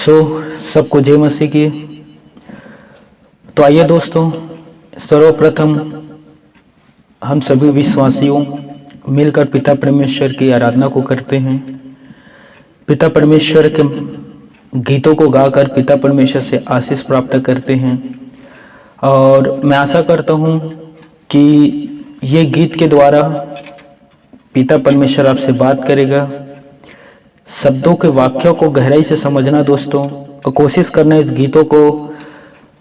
सो सबको जय मसीह की। तो आइए दोस्तों, सर्वप्रथम हम सभी विश्वासियों मिलकर पिता परमेश्वर की आराधना को करते हैं। पिता परमेश्वर के गीतों को गाकर पिता परमेश्वर से आशीष प्राप्त करते हैं। और मैं आशा करता हूँ कि ये गीत के द्वारा पिता परमेश्वर आपसे बात करेगा। शब्दों के वाक्यों को गहराई से समझना दोस्तों, और कोशिश करना इस गीतों को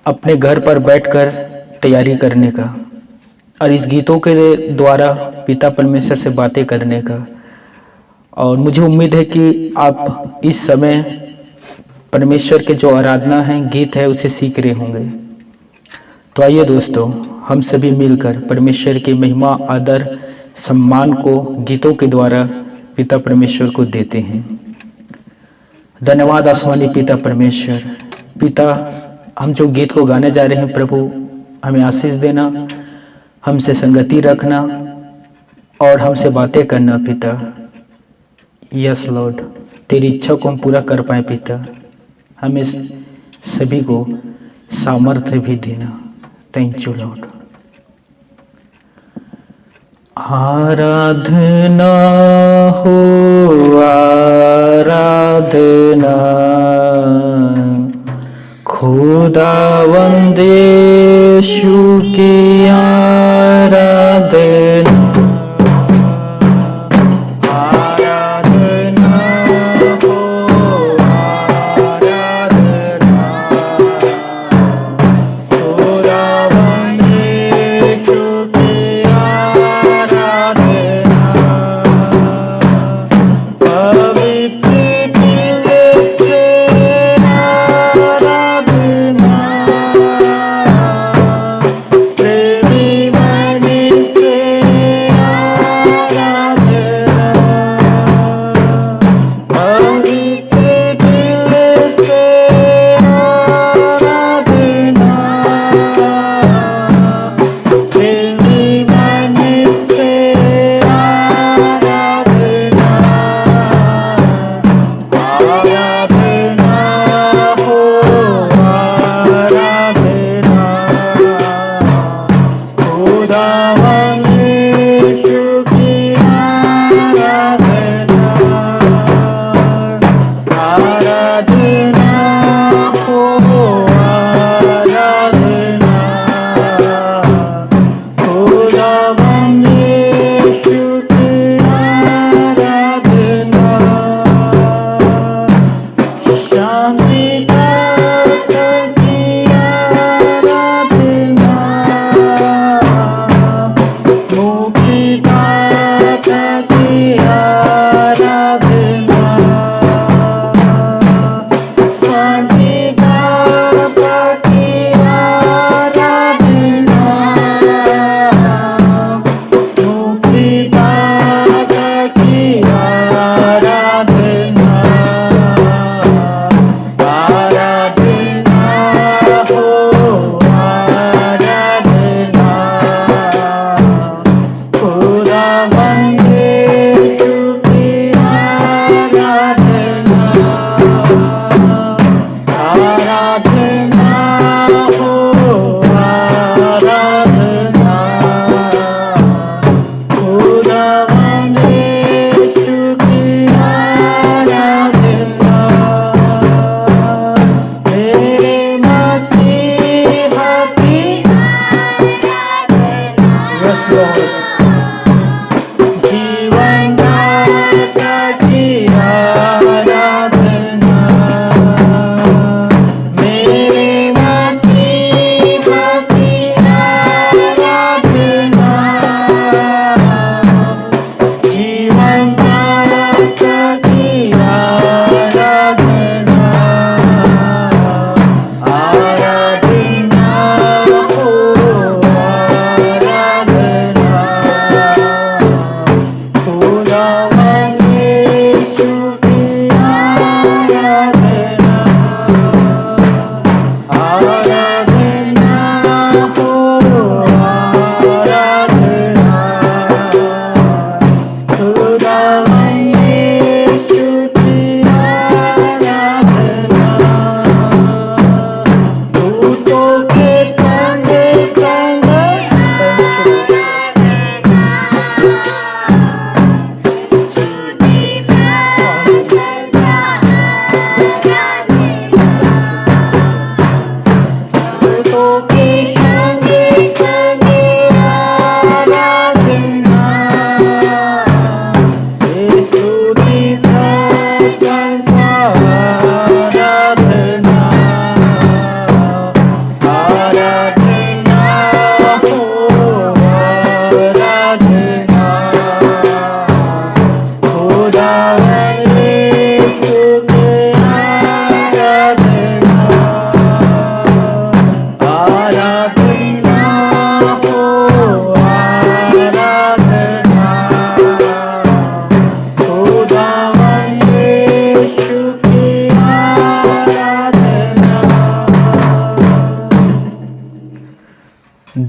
अपने घर पर बैठकर तैयारी करने का, और इस गीतों के द्वारा पिता परमेश्वर से बातें करने का। और मुझे उम्मीद है कि आप इस समय परमेश्वर के जो आराधना है, गीत है, उसे सीख रहे होंगे। तो आइए दोस्तों, हम सभी मिलकर परमेश्वर की महिमा, आदर, सम्मान को गीतों के द्वारा पिता परमेश्वर को देते हैं। धन्यवाद आसमानी पिता परमेश्वर। पिता, हम जो गीत को गाने जा रहे हैं, प्रभु हमें आशीष देना, हमसे संगति रखना और हमसे बातें करना पिता। यस लॉर्ड, तेरी इच्छा को हम पूरा कर पाए पिता। हमें सभी को सामर्थ्य भी देना। Thank you Lord. आराधना हो आराधना, खुदावंद यीशु की आराधना।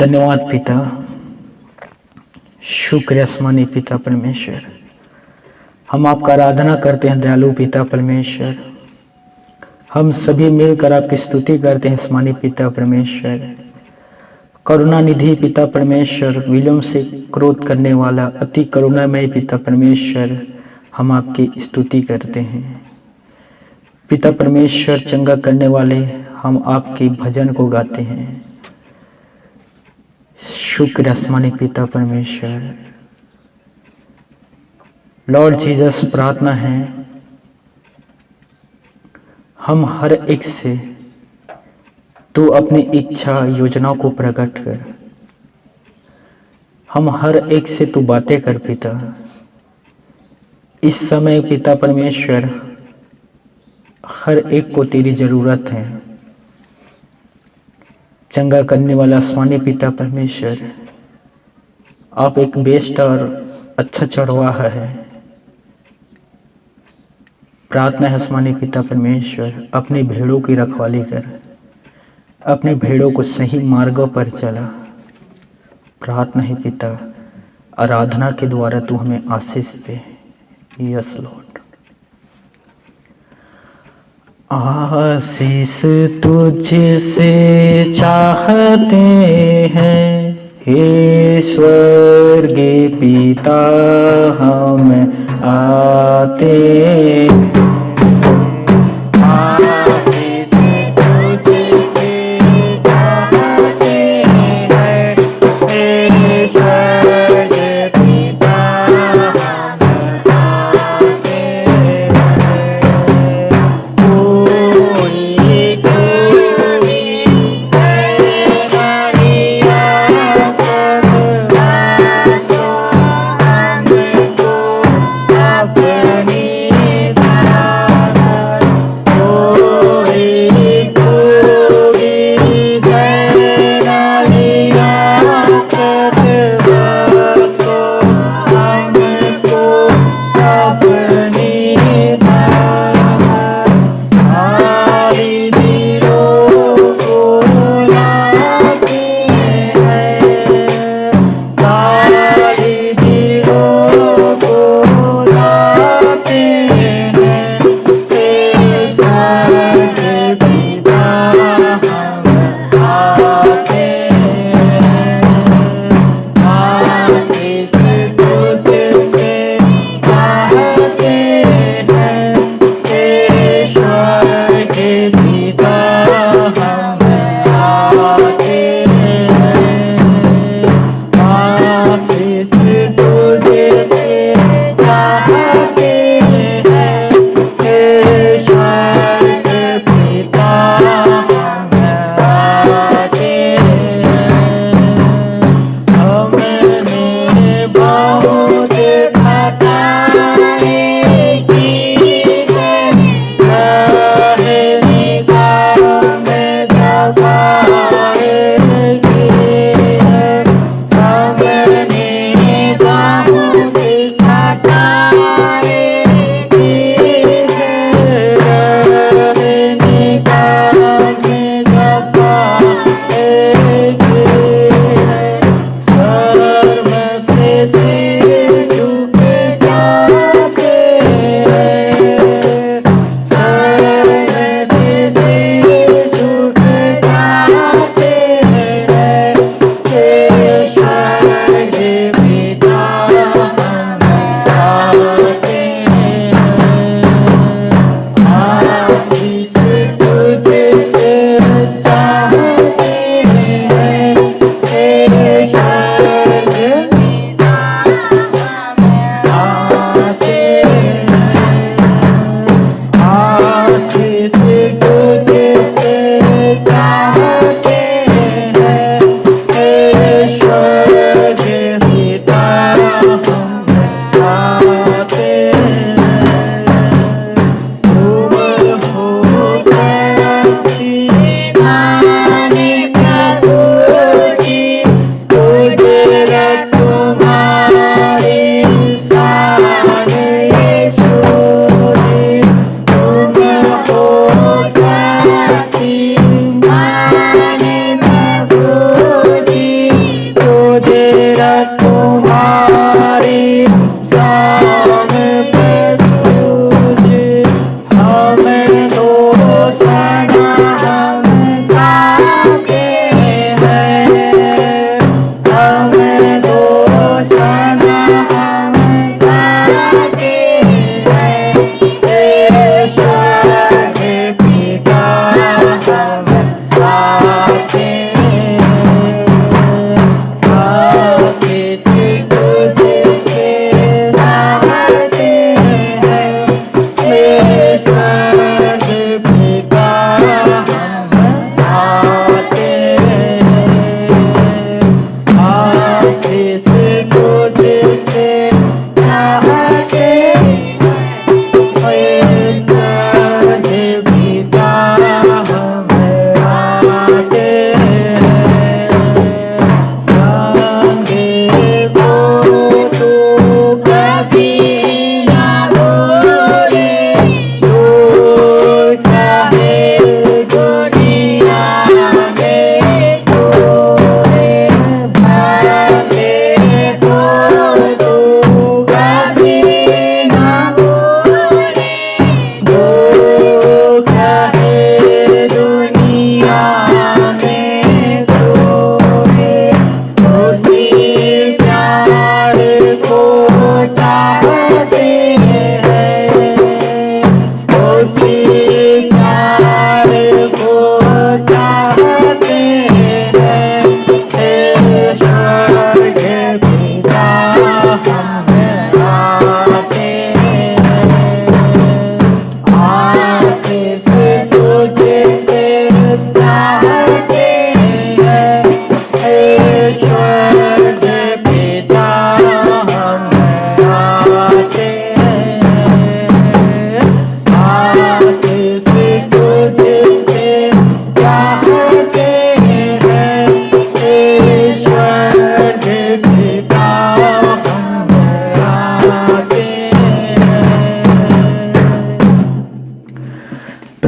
धन्यवाद पिता, शुक्र आसमानी पिता परमेश्वर। हम आपका आराधना करते हैं दयालु पिता परमेश्वर। हम सभी मिलकर आपकी स्तुति करते हैं आसमानी पिता परमेश्वर। करुणा निधि पिता परमेश्वर, विलम्ब से क्रोध करने वाला अति करुणामय पिता परमेश्वर, हम आपकी स्तुति करते हैं। पिता परमेश्वर चंगा करने वाले, हम आपके भजन को गाते हैं। शुक्र आसमानी पिता परमेश्वर। लॉर्ड जीसस, प्रार्थना है हम हर एक से तू अपनी इच्छा योजनाओं को प्रकट कर। हम हर एक से तू बातें कर पिता। इस समय पिता परमेश्वर, हर एक को तेरी जरूरत है। चंगा करने वाला आसमानी पिता परमेश्वर, आप एक बेस्ट और अच्छा चरवाहा है। प्रार्थना है आसमानी पिता परमेश्वर, अपनी भेड़ों की रखवाली कर, अपने भेड़ों को सही मार्गों पर चला। प्रार्थना है पिता, आराधना के द्वारा तू हमें आशीष दे। Yes Lord. आशीष तुझसे चाहते हैं हे स्वर्गीय पिता, हम आते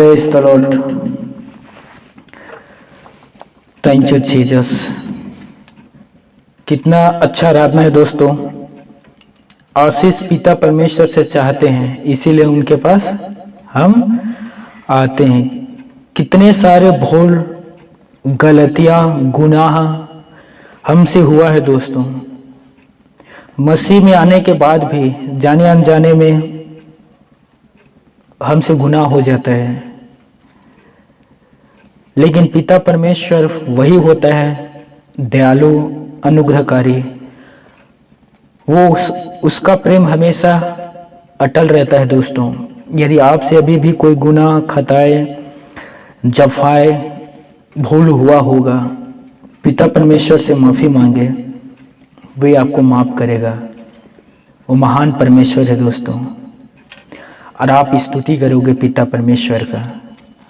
praise the Lord. Thank you Jesus. कितना अच्छा आराधना है दोस्तों। आशीष पिता परमेश्वर से चाहते हैं, इसीलिए उनके पास हम आते हैं। कितने सारे भूल, गलतियां, गुनाह हमसे हुआ है दोस्तों। मसीह में आने के बाद भी जाने अनजाने में हमसे गुनाह हो जाता है, लेकिन पिता परमेश्वर वही होता है दयालु, अनुग्रहकारी। वो उसका प्रेम हमेशा अटल रहता है दोस्तों। यदि आपसे अभी भी कोई गुनाह, खताएं, जफाए, भूल हुआ होगा, पिता परमेश्वर से माफी मांगे, वे आपको माफ करेगा। वो महान परमेश्वर है दोस्तों, और आप स्तुति करोगे पिता परमेश्वर का।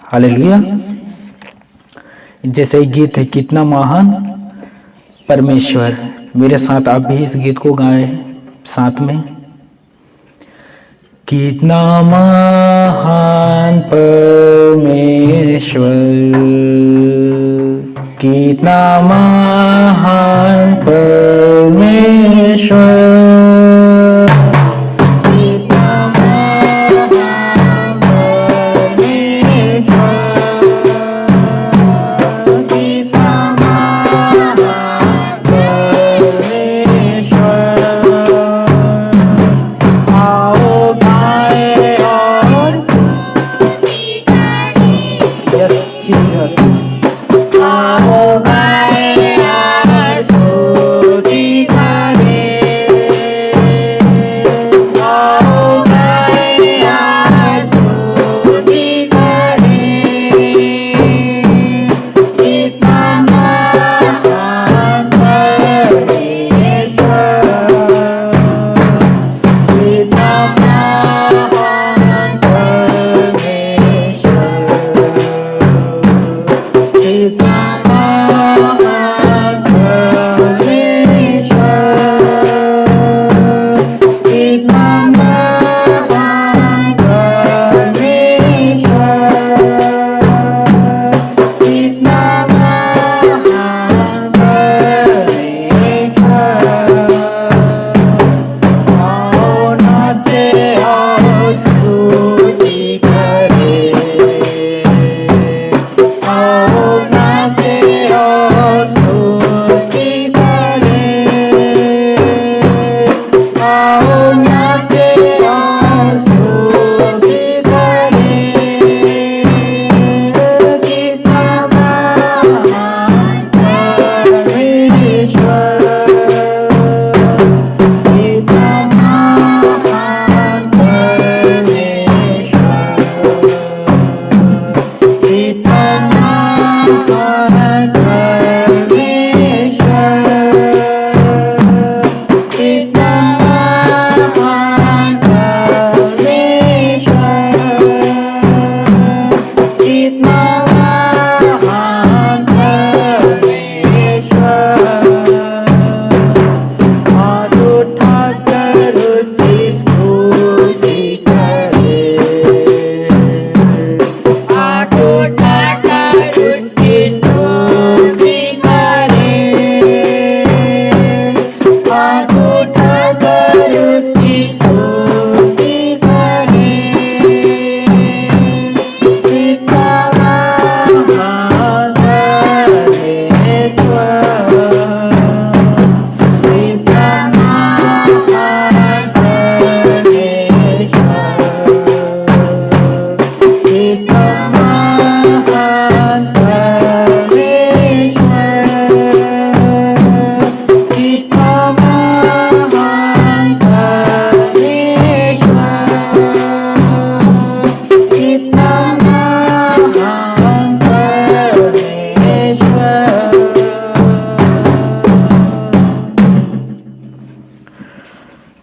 हालेलुया। जैसे ही गीत है, कितना महान परमेश्वर। मेरे साथ आप भी इस गीत को गाएं साथ में। कितना महान परमेश्वर, कितना महान परमेश्वर,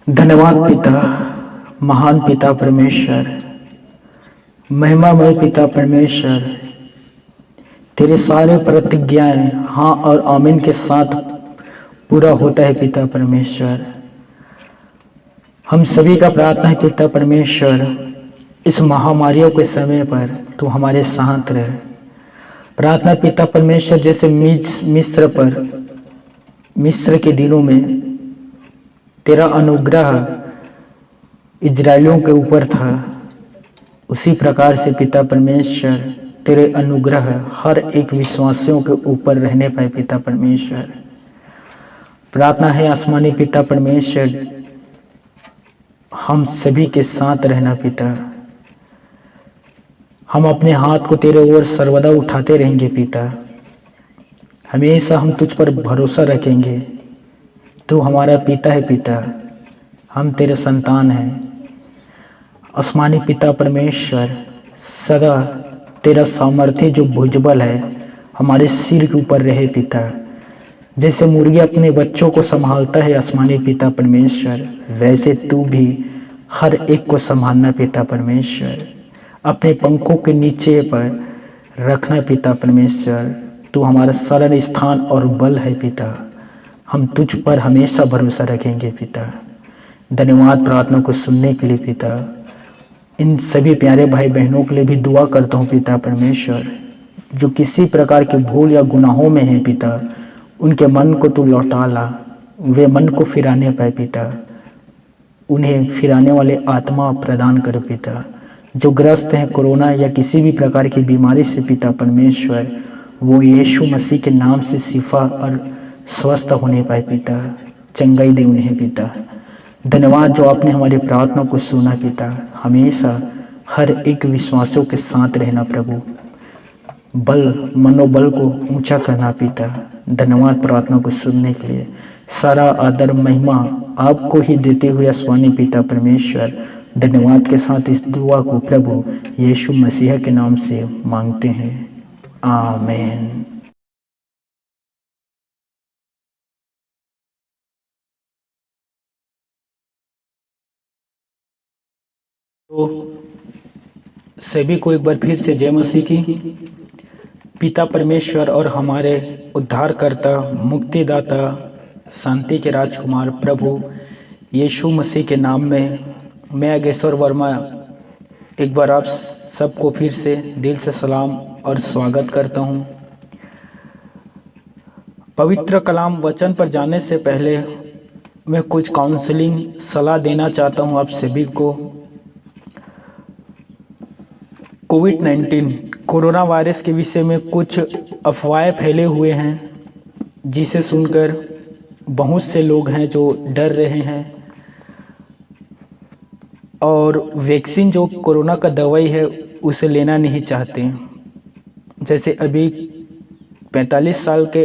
धन्यवाद पिता, महान पिता परमेश्वर, महिमामय पिता परमेश्वर। तेरे सारे प्रतिज्ञाएं हाँ और आमीन के साथ पूरा होता है पिता परमेश्वर। हम सभी का प्रार्थना है पिता परमेश्वर, इस महामारियों के समय पर तू हमारे साथ रह। प्रार्थना पिता परमेश्वर, जैसे मिस्र के दिनों में तेरा अनुग्रह इजरायलियों के ऊपर था, उसी प्रकार से पिता परमेश्वर तेरे अनुग्रह हर एक विश्वासियों के ऊपर रहने पाए पिता परमेश्वर। प्रार्थना है आसमानी पिता परमेश्वर, हम सभी के साथ रहना पिता। हम अपने हाथ को तेरे ओर सर्वदा उठाते रहेंगे पिता। हमेशा हम तुझ पर भरोसा रखेंगे। तू हमारा पिता है पिता, हम तेरे संतान हैं। आसमानी पिता परमेश्वर, सदा तेरा सामर्थ्य जो भुजबल है हमारे सिर के ऊपर रहे पिता। जैसे मुर्गी अपने बच्चों को संभालता है आसमानी पिता परमेश्वर, वैसे तू भी हर एक को संभालना पिता परमेश्वर। अपने पंखों के नीचे पर रखना पिता परमेश्वर। तू हमारा शरण स्थान और बल है पिता। हम तुझ पर हमेशा भरोसा रखेंगे पिता। धन्यवाद प्रार्थना को सुनने के लिए पिता। इन सभी प्यारे भाई बहनों के लिए भी दुआ करता हूँ पिता परमेश्वर, जो किसी प्रकार के भूल या गुनाहों में हैं पिता, उनके मन को तू लौटा ला, वे मन को फिराने पाए पिता। उन्हें फिराने वाले आत्मा प्रदान कर पिता। जो ग्रस्त हैं कोरोना या किसी भी प्रकार की बीमारी से पिता परमेश्वर, वो यीशु मसीह के नाम से शिफा और स्वस्थ होने पाए पिता। चंगाई दे उन्हें पिता। धन्यवाद जो आपने हमारी प्रार्थना को सुना पिता। हमेशा हर एक विश्वासियों के साथ रहना प्रभु। मनोबल को ऊंचा करना पिता। धन्यवाद प्रार्थना को सुनने के लिए। सारा आदर महिमा आपको ही देते हुए आसमानी पिता परमेश्वर, धन्यवाद के साथ इस दुआ को प्रभु यीशु मसीह के नाम से मांगते हैं। आमीन। तो सभी को एक बार फिर से जय मसीह की। पिता परमेश्वर और हमारे उद्धारकर्ता, मुक्तिदाता, शांति के राजकुमार प्रभु यीशु मसीह के नाम में मैं अगेश्वर वर्मा एक बार आप सबको फिर से दिल से सलाम और स्वागत करता हूं। पवित्र कलाम वचन पर जाने से पहले मैं कुछ काउंसलिंग सलाह देना चाहता हूं आप सभी को। कोविड-19 कोरोना वायरस के विषय में कुछ अफवाहें फैले हुए हैं, जिसे सुनकर बहुत से लोग हैं जो डर रहे हैं और वैक्सीन जो कोरोना का दवाई है उसे लेना नहीं चाहते। जैसे अभी 45 साल के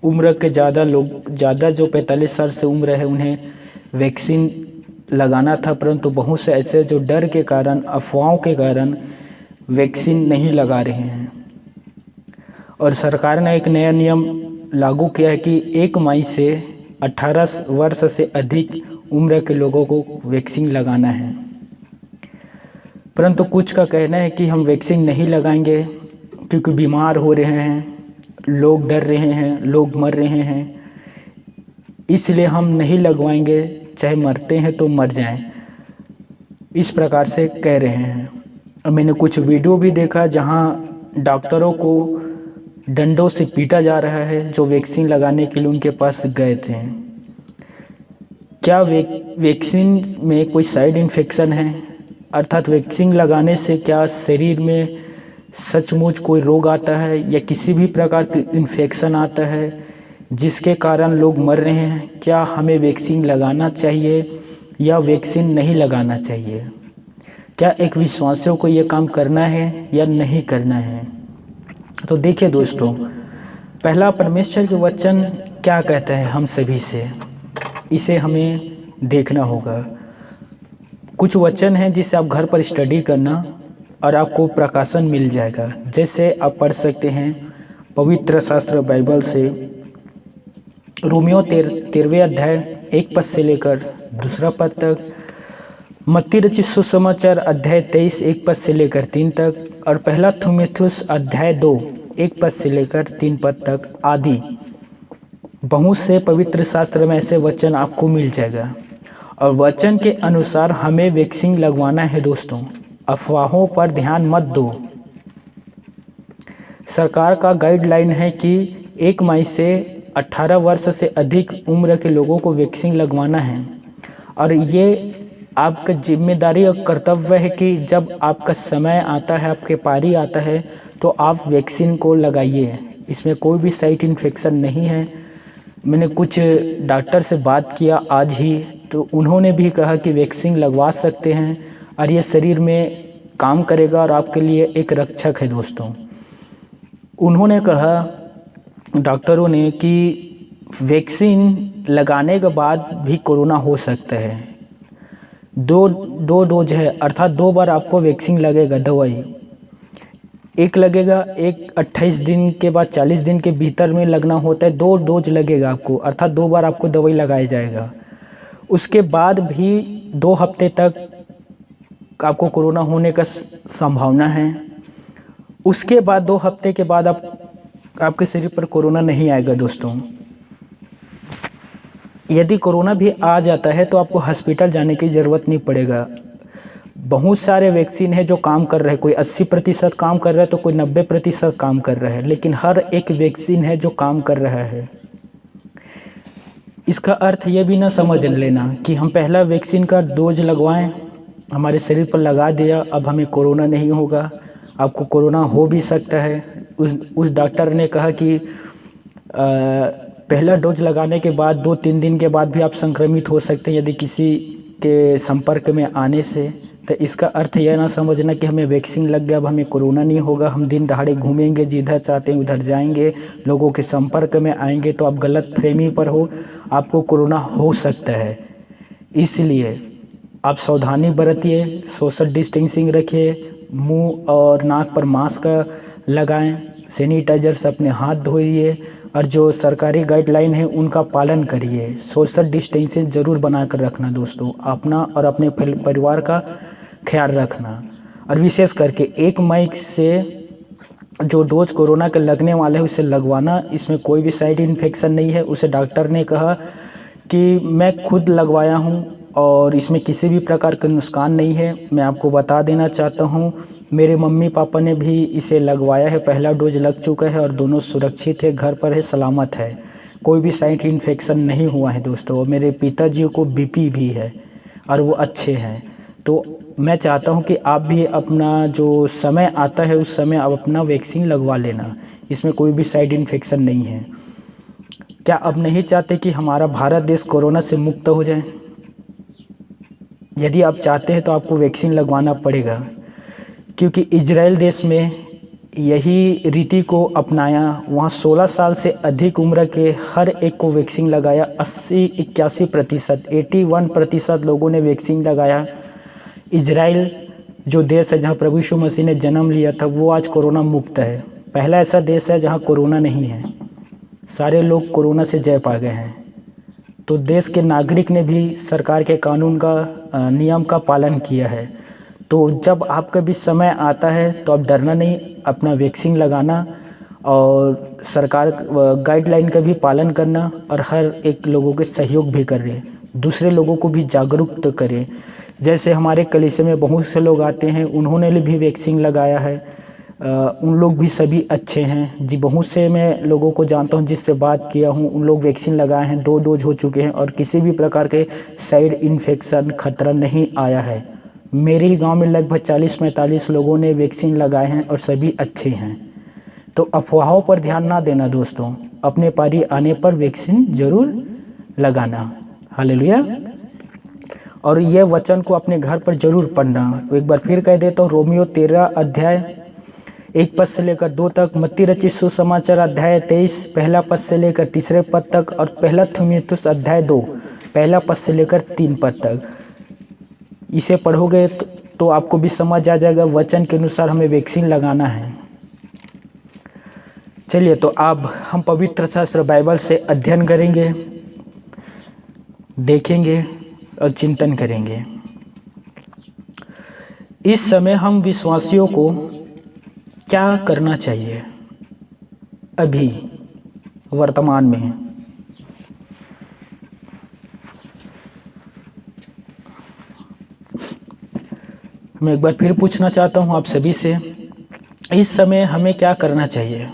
उम्र के ज़्यादा जो 45 साल से उम्र है उन्हें वैक्सीन लगाना था, परंतु बहुत से ऐसे जो डर के कारण, अफवाहों के कारण वैक्सीन नहीं लगा रहे हैं। और सरकार ने एक नया नियम लागू किया है कि 1 मई से 18 वर्ष से अधिक उम्र के लोगों को वैक्सीन लगाना है। परंतु कुछ का कहना है कि हम वैक्सीन नहीं लगाएंगे क्योंकि बीमार हो रहे हैं, लोग डर रहे हैं, लोग मर रहे हैं, इसलिए हम नहीं लगवाएंगे, चाहे मरते हैं तो मर जाएं, इस प्रकार से कह रहे हैं। और मैंने कुछ वीडियो भी देखा जहां डॉक्टरों को डंडों से पीटा जा रहा है जो वैक्सीन लगाने के लिए उनके पास गए थे। क्या वैक्सीन में कोई साइड इन्फेक्शन है, अर्थात वैक्सीन लगाने से क्या शरीर में सचमुच कोई रोग आता है या किसी भी प्रकार की इन्फेक्शन आता है जिसके कारण लोग मर रहे हैं? क्या हमें वैक्सीन लगाना चाहिए या वैक्सीन नहीं लगाना चाहिए? क्या एक विश्वासियों को ये काम करना है या नहीं करना है? तो देखिए दोस्तों, पहला परमेश्वर के वचन क्या कहता है हम सभी से, इसे हमें देखना होगा। कुछ वचन हैं जिसे आप घर पर स्टडी करना और आपको प्रकाशन मिल जाएगा। जैसे आप पढ़ सकते हैं पवित्र शास्त्र बाइबल से रोमियो 13वें अध्याय 1 पद से लेकर 2 पद तक, मत्ती रचित सुसमाचार अध्याय 23 1 पद से लेकर 3 तक, और पहला थीमुथियुस अध्याय 2 1 पद से लेकर 3 पद तक आदि बहुत से पवित्र शास्त्र में ऐसे वचन आपको मिल जाएगा। और वचन के अनुसार हमें वैक्सीन लगवाना है दोस्तों। अफवाहों पर ध्यान मत दो। सरकार का गाइडलाइन है कि 1 मई से 18 वर्ष से अधिक उम्र के लोगों को वैक्सीन लगवाना है और ये आपका जिम्मेदारी और कर्तव्य है कि जब आपका समय आता है, आपके पारी आता है, तो आप वैक्सीन को लगाइए। इसमें कोई भी साइड इन्फेक्शन नहीं है। मैंने कुछ डॉक्टर से बात किया आज ही, तो उन्होंने भी कहा कि वैक्सीन लगवा सकते हैं और ये शरीर में काम करेगा और आपके लिए एक रक्षक है दोस्तों। उन्होंने कहा, डॉक्टरों ने, कि वैक्सीन लगाने के बाद भी कोरोना हो सकता है। दो डोज है, अर्थात 2 बार आपको वैक्सीन लगेगा। दवाई एक लगेगा, एक 28 दिन के बाद 40 दिन के भीतर में लगना होता है। 2 डोज लगेगा आपको, अर्थात 2 बार आपको दवाई लगाया जाएगा। उसके बाद भी 2 हफ्ते तक आपको कोरोना होने का संभावना है। उसके बाद 2 हफ्ते के बाद आपके शरीर पर कोरोना नहीं आएगा दोस्तों। यदि कोरोना भी आ जाता है तो आपको हॉस्पिटल जाने की ज़रूरत नहीं पड़ेगा। बहुत सारे वैक्सीन है जो काम कर रहे हैं, कोई 80% काम कर रहा है तो कोई 90% काम कर रहा है, लेकिन हर एक वैक्सीन है जो काम कर रहा है। इसका अर्थ ये भी ना समझ लेना कि हम पहला वैक्सीन का डोज लगवाएं, हमारे शरीर पर लगा दिया, अब हमें कोरोना नहीं होगा। आपको कोरोना हो भी सकता है। उस डॉक्टर ने कहा कि पहला डोज लगाने के बाद 2-3 दिन के बाद भी आप संक्रमित हो सकते हैं यदि किसी के संपर्क में आने से। तो इसका अर्थ यह ना समझना कि हमें वैक्सीन लग गया अब हमें कोरोना नहीं होगा, हम दिन दहाड़े घूमेंगे, जिधर चाहते हैं उधर जाएंगे, लोगों के संपर्क में आएंगे, तो आप गलत फहमी पर हो, आपको कोरोना हो सकता है। इसलिए आप सावधानी बरतिए, सोशल डिस्टेंसिंग रखिए, मुंह और नाक पर मास्क लगाएं, सैनिटाइजर से अपने हाथ धोइए और जो सरकारी गाइडलाइन है उनका पालन करिए। सोशल डिस्टेंसिंग ज़रूर बनाकर रखना दोस्तों, अपना और अपने परिवार का ख्याल रखना। और विशेष करके 1 मई से जो डोज कोरोना के लगने वाले है उसे लगवाना। इसमें कोई भी साइड इन्फेक्शन नहीं है। उसे डॉक्टर ने कहा कि मैं खुद लगवाया हूं और इसमें किसी भी प्रकार का नुकसान नहीं है। मैं आपको बता देना चाहता हूं, मेरे मम्मी पापा ने भी इसे लगवाया है, पहला डोज लग चुका है और दोनों सुरक्षित है, घर पर है, सलामत है, कोई भी साइड इन्फेक्शन नहीं हुआ है दोस्तों। मेरे पिताजी को बीपी भी है और वो अच्छे हैं। तो मैं चाहता हूं कि आप भी अपना जो समय आता है उस समय आप अपना वैक्सीन लगवा लेना। इसमें कोई भी साइड इन्फेक्शन नहीं है। क्या अब नहीं चाहते कि हमारा भारत देश कोरोना से मुक्त हो जाए? यदि आप चाहते हैं तो आपको वैक्सीन लगवाना पड़ेगा, क्योंकि इजराइल देश में यही रीति को अपनाया। वहाँ 16 साल से अधिक उम्र के हर एक को वैक्सीन लगाया। 81% 81% लोगों ने वैक्सीन लगाया। इजराइल जो देश है जहाँ प्रभु यीशु मसीह ने जन्म लिया था, वो आज कोरोना मुक्त है। पहला ऐसा देश है जहाँ कोरोना नहीं है। सारे लोग कोरोना से जय पा गए हैं। तो देश के नागरिक ने भी सरकार के कानून का नियम का पालन किया है। तो जब आपका भी समय आता है तो आप डरना नहीं, अपना वैक्सीन लगाना और सरकार गाइडलाइन का भी पालन करना और हर एक लोगों के सहयोग भी कर रहे हैं, दूसरे लोगों को भी जागरूक करें। जैसे हमारे कलीसिया में बहुत से लोग आते हैं, उन्होंने भी वैक्सीन लगाया है। उन लोग भी सभी अच्छे हैं जी। बहुत से मैं लोगों को जानता हूं, जिससे बात किया हूं, उन लोग वैक्सीन लगाए हैं, 2 डोज हो चुके हैं और किसी भी प्रकार के साइड इन्फेक्शन खतरा नहीं आया है। मेरे ही गांव में लगभग 40-45 लोगों ने वैक्सीन लगाए हैं और सभी अच्छे हैं। तो अफवाहों पर ध्यान ना देना दोस्तों, अपने पारी आने पर वैक्सीन जरूर लगाना। हालेलुया। और यह वचन को अपने घर पर जरूर पढ़ना। एक बार फिर कह देता हूँ, रोमियो 13 अध्याय 1 पद से लेकर 2 तक, मत्ती रचित सुसमाचार अध्याय 23 पहला पद से लेकर 3 पद तक और पहला थीमुथियुस अध्याय 2 पहला पद से लेकर 3 पद तक। इसे पढ़ोगे तो आपको भी समझ आ जाएगा वचन के अनुसार हमें वैक्सीन लगाना है। चलिए, तो अब हम पवित्र शास्त्र बाइबल से अध्ययन करेंगे, देखेंगे और चिंतन करेंगे। इस समय हम विश्वासियों को क्या करना चाहिए अभी वर्तमान में? मैं एक बार फिर पूछना चाहता हूँ आप सभी से, इस समय हमें क्या करना चाहिए?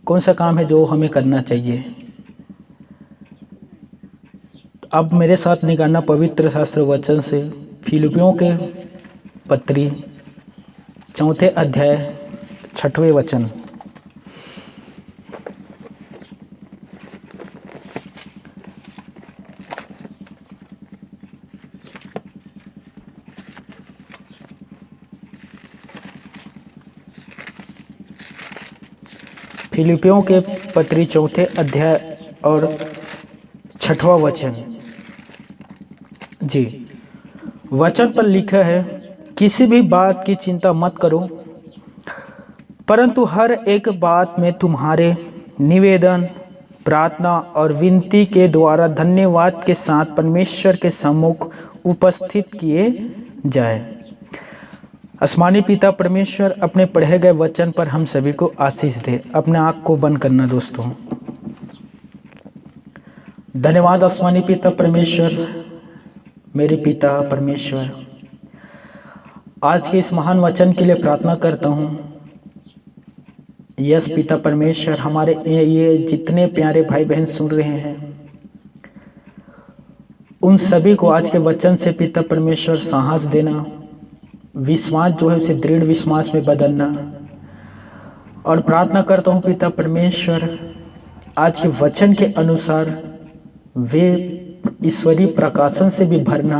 कौन सा काम है जो हमें करना चाहिए? अब मेरे साथ निकालना पवित्र शास्त्र वचन से फिलिपियों के पत्री 4 अध्याय 6वें वचन। फिलिपियों के पत्री 4 अध्याय और 6वां वचन। जी, वचन पर लिखा है, किसी भी बात की चिंता मत करो, परंतु हर एक बात में तुम्हारे निवेदन, प्रार्थना और विनती के द्वारा धन्यवाद के साथ परमेश्वर के सम्मुख उपस्थित किए जाए। आसमानी पिता परमेश्वर अपने पढ़े गए वचन पर हम सभी को आशीष दे। अपने आँख को बंद करना दोस्तों। धन्यवाद आसमानी पिता परमेश्वर, मेरे पिता परमेश्वर, आज के इस महान वचन के लिए प्रार्थना करता हूँ। यस पिता परमेश्वर, हमारे ये जितने प्यारे भाई बहन सुन रहे हैं, उन सभी को आज के वचन से पिता परमेश्वर साहस देना, विश्वास जो है उसे दृढ़ विश्वास में बदलना। और प्रार्थना करता हूँ पिता परमेश्वर, आज के वचन के अनुसार वे ईश्वरीय प्रकाशन से भी भरना।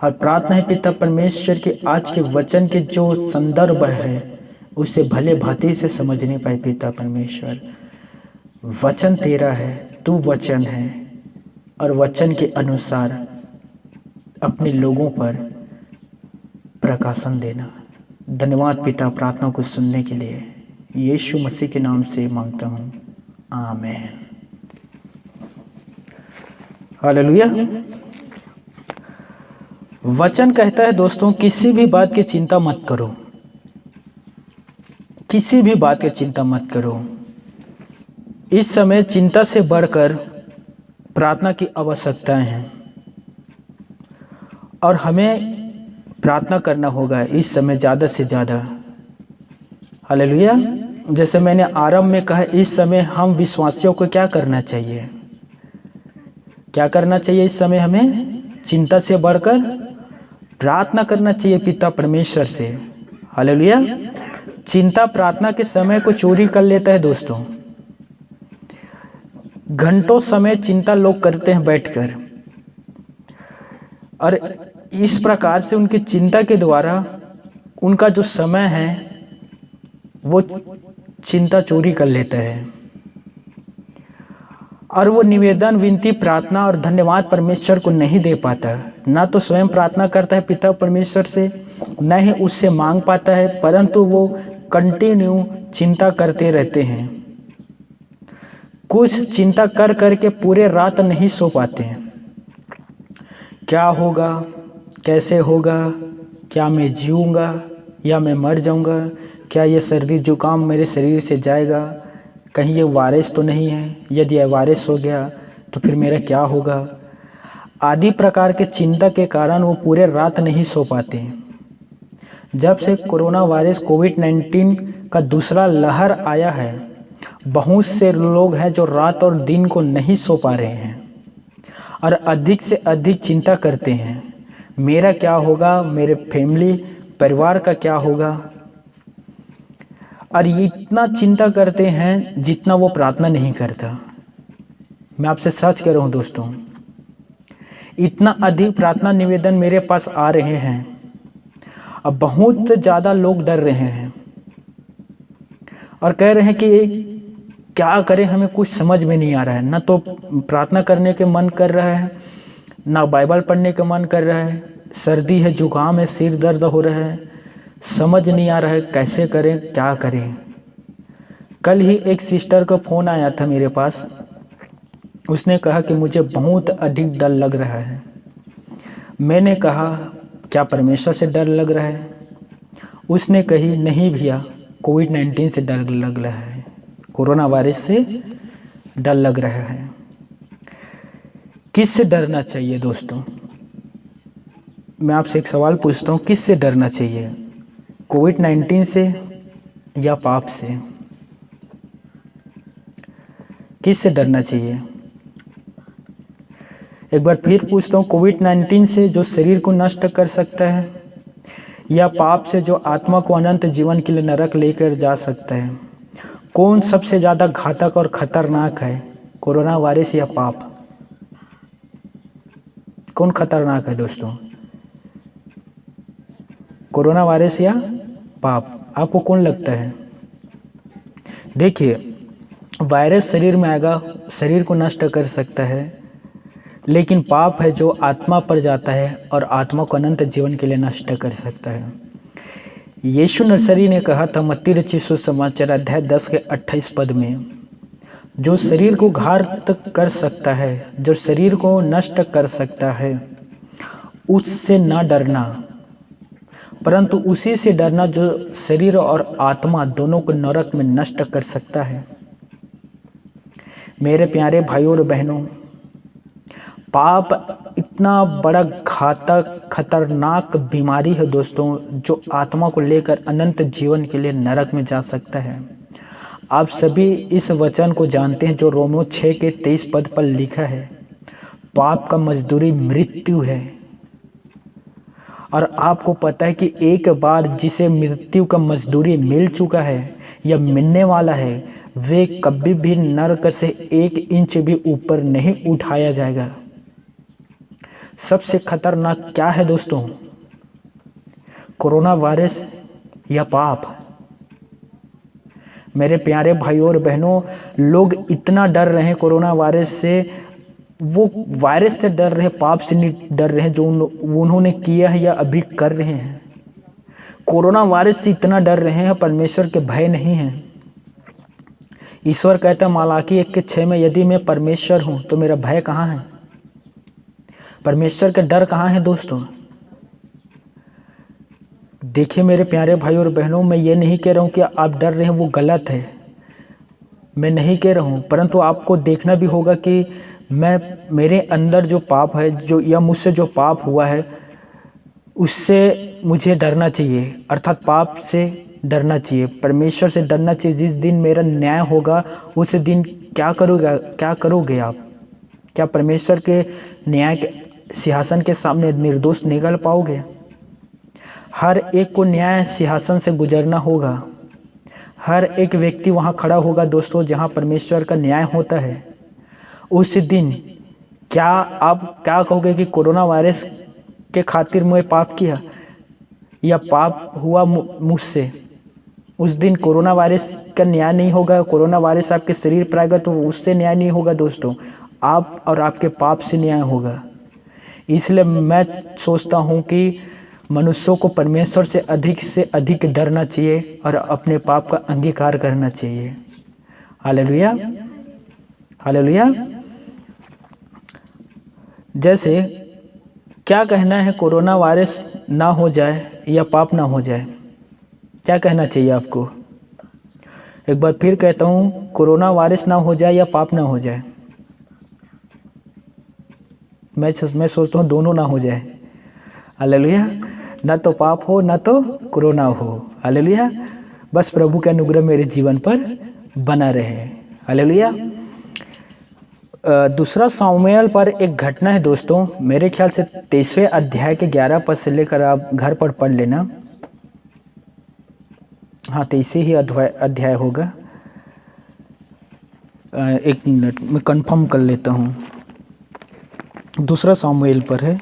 और प्रार्थना है पिता परमेश्वर कि आज के वचन के जो संदर्भ है उसे भले भांति से समझने पाए। पिता परमेश्वर, वचन तेरा है, तू वचन है, और वचन के अनुसार अपने लोगों पर प्रकाशन देना। धन्यवाद पिता, प्रार्थना को सुनने के लिए यीशु मसीह के नाम से मांगता हूँ, आमीन। हालेलुया। वचन कहता है दोस्तों, किसी भी बात की चिंता मत करो, किसी भी बात की चिंता मत करो। इस समय चिंता से बढ़कर प्रार्थना की आवश्यकताएं हैं और हमें प्रार्थना करना होगा इस समय ज़्यादा से ज़्यादा। हालेलुया। जैसे मैंने आरंभ में कहा, इस समय हम विश्वासियों को क्या करना चाहिए? क्या करना चाहिए? इस समय हमें चिंता से बढ़कर प्रार्थना करना चाहिए पिता परमेश्वर से। हालेलुया। चिंता प्रार्थना के समय को चोरी कर लेता है दोस्तों। घंटों समय चिंता लोग करते हैं बैठकर, और इस प्रकार से उनकी चिंता के द्वारा उनका जो समय है वो चिंता चोरी कर लेता है, और वो निवेदन, विनती, प्रार्थना और धन्यवाद परमेश्वर को नहीं दे पाता। ना तो स्वयं प्रार्थना करता है पिता परमेश्वर से, न ही उससे मांग पाता है, परंतु वो कंटिन्यू चिंता करते रहते हैं। कुछ चिंता कर करके पूरे रात नहीं सो पाते हैं। क्या होगा, कैसे होगा, क्या मैं जीऊँगा या मैं मर जाऊँगा, क्या ये सर्दी जुकाम मेरे शरीर से जाएगा, कहीं ये वायरस तो नहीं है, यदि यह वायरस हो गया तो फिर मेरा क्या होगा, आदि प्रकार के चिंता के कारण वो पूरे रात नहीं सो पाते हैं। जब से कोरोना वायरस कोविड-19 का दूसरा लहर आया है, बहुत से लोग हैं जो रात और दिन को नहीं सो पा रहे हैं और अधिक से अधिक चिंता करते हैं, मेरा क्या होगा, मेरे फैमिली परिवार का क्या होगा। और ये इतना चिंता करते हैं जितना वो प्रार्थना नहीं करता। मैं आपसे सच कह रहा हूँ दोस्तों, इतना अधिक प्रार्थना निवेदन मेरे पास आ रहे हैं। अब बहुत ज़्यादा लोग डर रहे हैं और कह रहे हैं कि क्या करें, हमें कुछ समझ में नहीं आ रहा है। ना तो प्रार्थना करने के मन कर रहा है, ना बाइबल पढ़ने का मन कर रहा है, सर्दी है, जुकाम है, सिर दर्द हो रहा है, समझ नहीं आ रहा है कैसे करें, क्या करें। कल ही एक सिस्टर का फ़ोन आया था मेरे पास, उसने कहा कि मुझे बहुत अधिक डर लग रहा है। मैंने कहा क्या परमेश्वर से डर लग रहा है? उसने कही नहीं भैया, कोविड-19 से डर लग रहा है, कोरोना वायरस से डर लग रहा है। किससे डरना चाहिए दोस्तों? मैं आपसे एक सवाल पूछता हूँ, किससे डरना चाहिए, कोविड-19 से या पाप से? किससे डरना चाहिए? एक बार फिर पूछता हूँ, कोविड-19 से जो शरीर को नष्ट कर सकता है या पाप से जो आत्मा को अनंत जीवन के लिए नरक लेकर जा सकता है? कौन सबसे ज़्यादा घातक और खतरनाक है, कोरोना वायरस या पाप? कौन खतरनाक है दोस्तों, कोरोना वायरस या पाप? आपको कौन लगता है? देखिए, वायरस शरीर में आएगा, शरीर को नष्ट कर सकता है, लेकिन पाप है जो आत्मा पर जाता है और आत्मा को अनंत जीवन के लिए नष्ट कर सकता है। यीशु नसरी ने कहा था मत्ती रचित सुसमाचार अध्याय 10 के 28 पद में, जो शरीर को घातक कर सकता है, जो शरीर को नष्ट कर सकता है, उससे ना डरना, परंतु उसी से डरना जो शरीर और आत्मा दोनों को नरक में नष्ट कर सकता है। मेरे प्यारे भाइयों और बहनों, पाप इतना बड़ा घातक खतरनाक बीमारी है दोस्तों, जो आत्मा को लेकर अनंत जीवन के लिए नरक में जा सकता है। आप सभी इस वचन को जानते हैं जो रोमियो 6 के 23 पद पर लिखा है, पाप का मजदूरी मृत्यु है। और आपको पता है कि एक बार जिसे मृत्यु का मजदूरी मिल चुका है या मिलने वाला है, वे कभी भी नरक से 1 इंच भी ऊपर नहीं उठाया जाएगा। सबसे खतरनाक क्या है दोस्तों, कोरोना वायरस या पाप? मेरे प्यारे भाइयों और बहनों, लोग इतना डर रहे हैं कोरोना वायरस से, वो वायरस से डर रहे, पाप से नहीं डर रहे जो उन्होंने किया है या अभी कर रहे हैं। कोरोना वायरस से इतना डर रहे हैं, परमेश्वर के भय नहीं है। ईश्वर कहता है मलाकी 1 के 6 में, यदि मैं परमेश्वर हूँ तो मेरा भय कहाँ है? परमेश्वर का डर कहाँ है दोस्तों? देखिए मेरे प्यारे भाई और बहनों, मैं ये नहीं कह रहा हूँ कि आप डर रहे हैं वो गलत है, मैं नहीं कह रहा हूँ, परंतु आपको देखना भी होगा कि मेरे अंदर जो पाप है, जो या मुझसे जो पाप हुआ है, उससे मुझे डरना चाहिए, अर्थात पाप से डरना चाहिए, परमेश्वर से डरना चाहिए। जिस दिन मेरा न्याय होगा उस दिन क्या करोगे आप? क्या परमेश्वर के न्याय के सिंहासन के सामने निर्दोष निकल पाओगे? हर एक को न्याय सिंहासन से गुजरना होगा। हर एक व्यक्ति वहाँ खड़ा होगा दोस्तों जहाँ परमेश्वर का न्याय होता है। उस दिन क्या आप क्या कहोगे कि कोरोना वायरस के खातिर मैं पाप किया या पाप हुआ मुझसे? उस दिन कोरोना वायरस का न्याय नहीं होगा। कोरोना वायरस आपके शरीर पर आएगा तो उससे न्याय नहीं होगा दोस्तों, आप और आपके पाप से न्याय होगा। इसलिए मैं सोचता हूँ कि मनुष्यों को परमेश्वर से अधिक डरना चाहिए और अपने पाप का अंगीकार करना चाहिए। Hallelujah, hallelujah. जैसे क्या कहना है, कोरोना वायरस ना हो जाए या पाप ना हो जाए, क्या कहना चाहिए आपको? एक बार फिर कहता हूँ, कोरोना वायरस ना हो जाए या पाप ना हो जाए? मैं सोचता हूँ दोनों ना हो जाए। हालेलुया, ना तो पाप हो ना तो कोरोना हो। हालेलुया, बस प्रभु का अनुग्रह मेरे जीवन पर बना रहे। हालेलुया। दूसरा सामुएल पर एक घटना है दोस्तों, मेरे ख्याल से 23वें अध्याय के 11 पद से लेकर आप घर पर पढ़ लेना। हाँ, 23 ही अध्याय होगा। एक मिनट मैं कंफर्म कर लेता हूँ। दूसरा सामुएल पर है।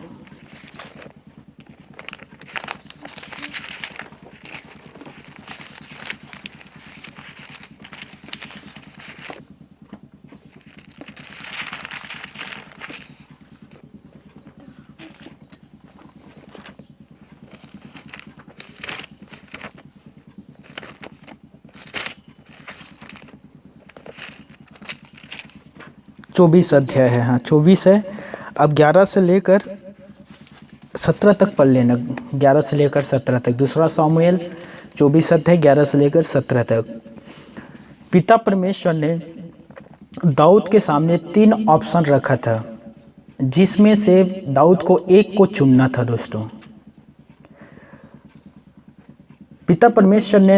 चौबीस अध्याय है, हाँ 24 है। अब 11 से लेकर 17 तक पढ़ लेना, 11 से लेकर 17 तक। दूसरा सामुएल 24 अध्याय 11 से लेकर 17 तक। पिता परमेश्वर ने दाऊद के सामने 3 ऑप्शन रखा था, जिसमें से दाऊद को एक को चुनना था दोस्तों। पिता परमेश्वर ने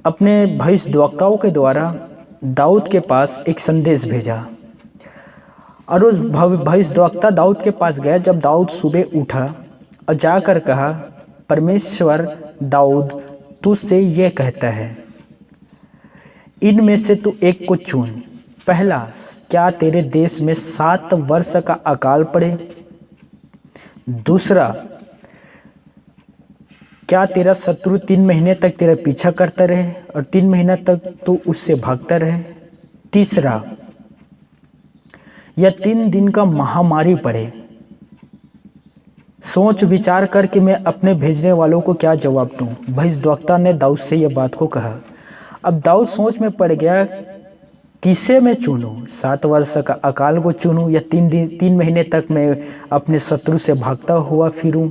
अपने भविष्यद्वक्ताओं के द्वारा दाऊद के पास एक संदेश भेजा और उस भविष्यद्वक्ता दाऊद के पास गया। जब दाऊद सुबह उठा और जाकर कहा, परमेश्वर दाऊद तुझसे यह कहता है, इनमें से तू एक को चुन। पहला, क्या तेरे देश में 7 वर्ष का अकाल पड़े? दूसरा, क्या तेरा शत्रु 3 महीने तक तेरा पीछा करता रहे और 3 महीना तक तू उससे भागता रहे? तीसरा, या 3 दिन का महामारी पड़े? सोच विचार करके मैं अपने भेजने वालों को क्या जवाब दूं? भविष्यद्वक्ता ने दाऊद से यह बात को कहा। अब दाऊद सोच में पड़ गया, किसे मैं चुनूं? 7 वर्ष का अकाल को चुनूं या 3 महीने तक मैं अपने शत्रु से भागता हुआ फिरूं,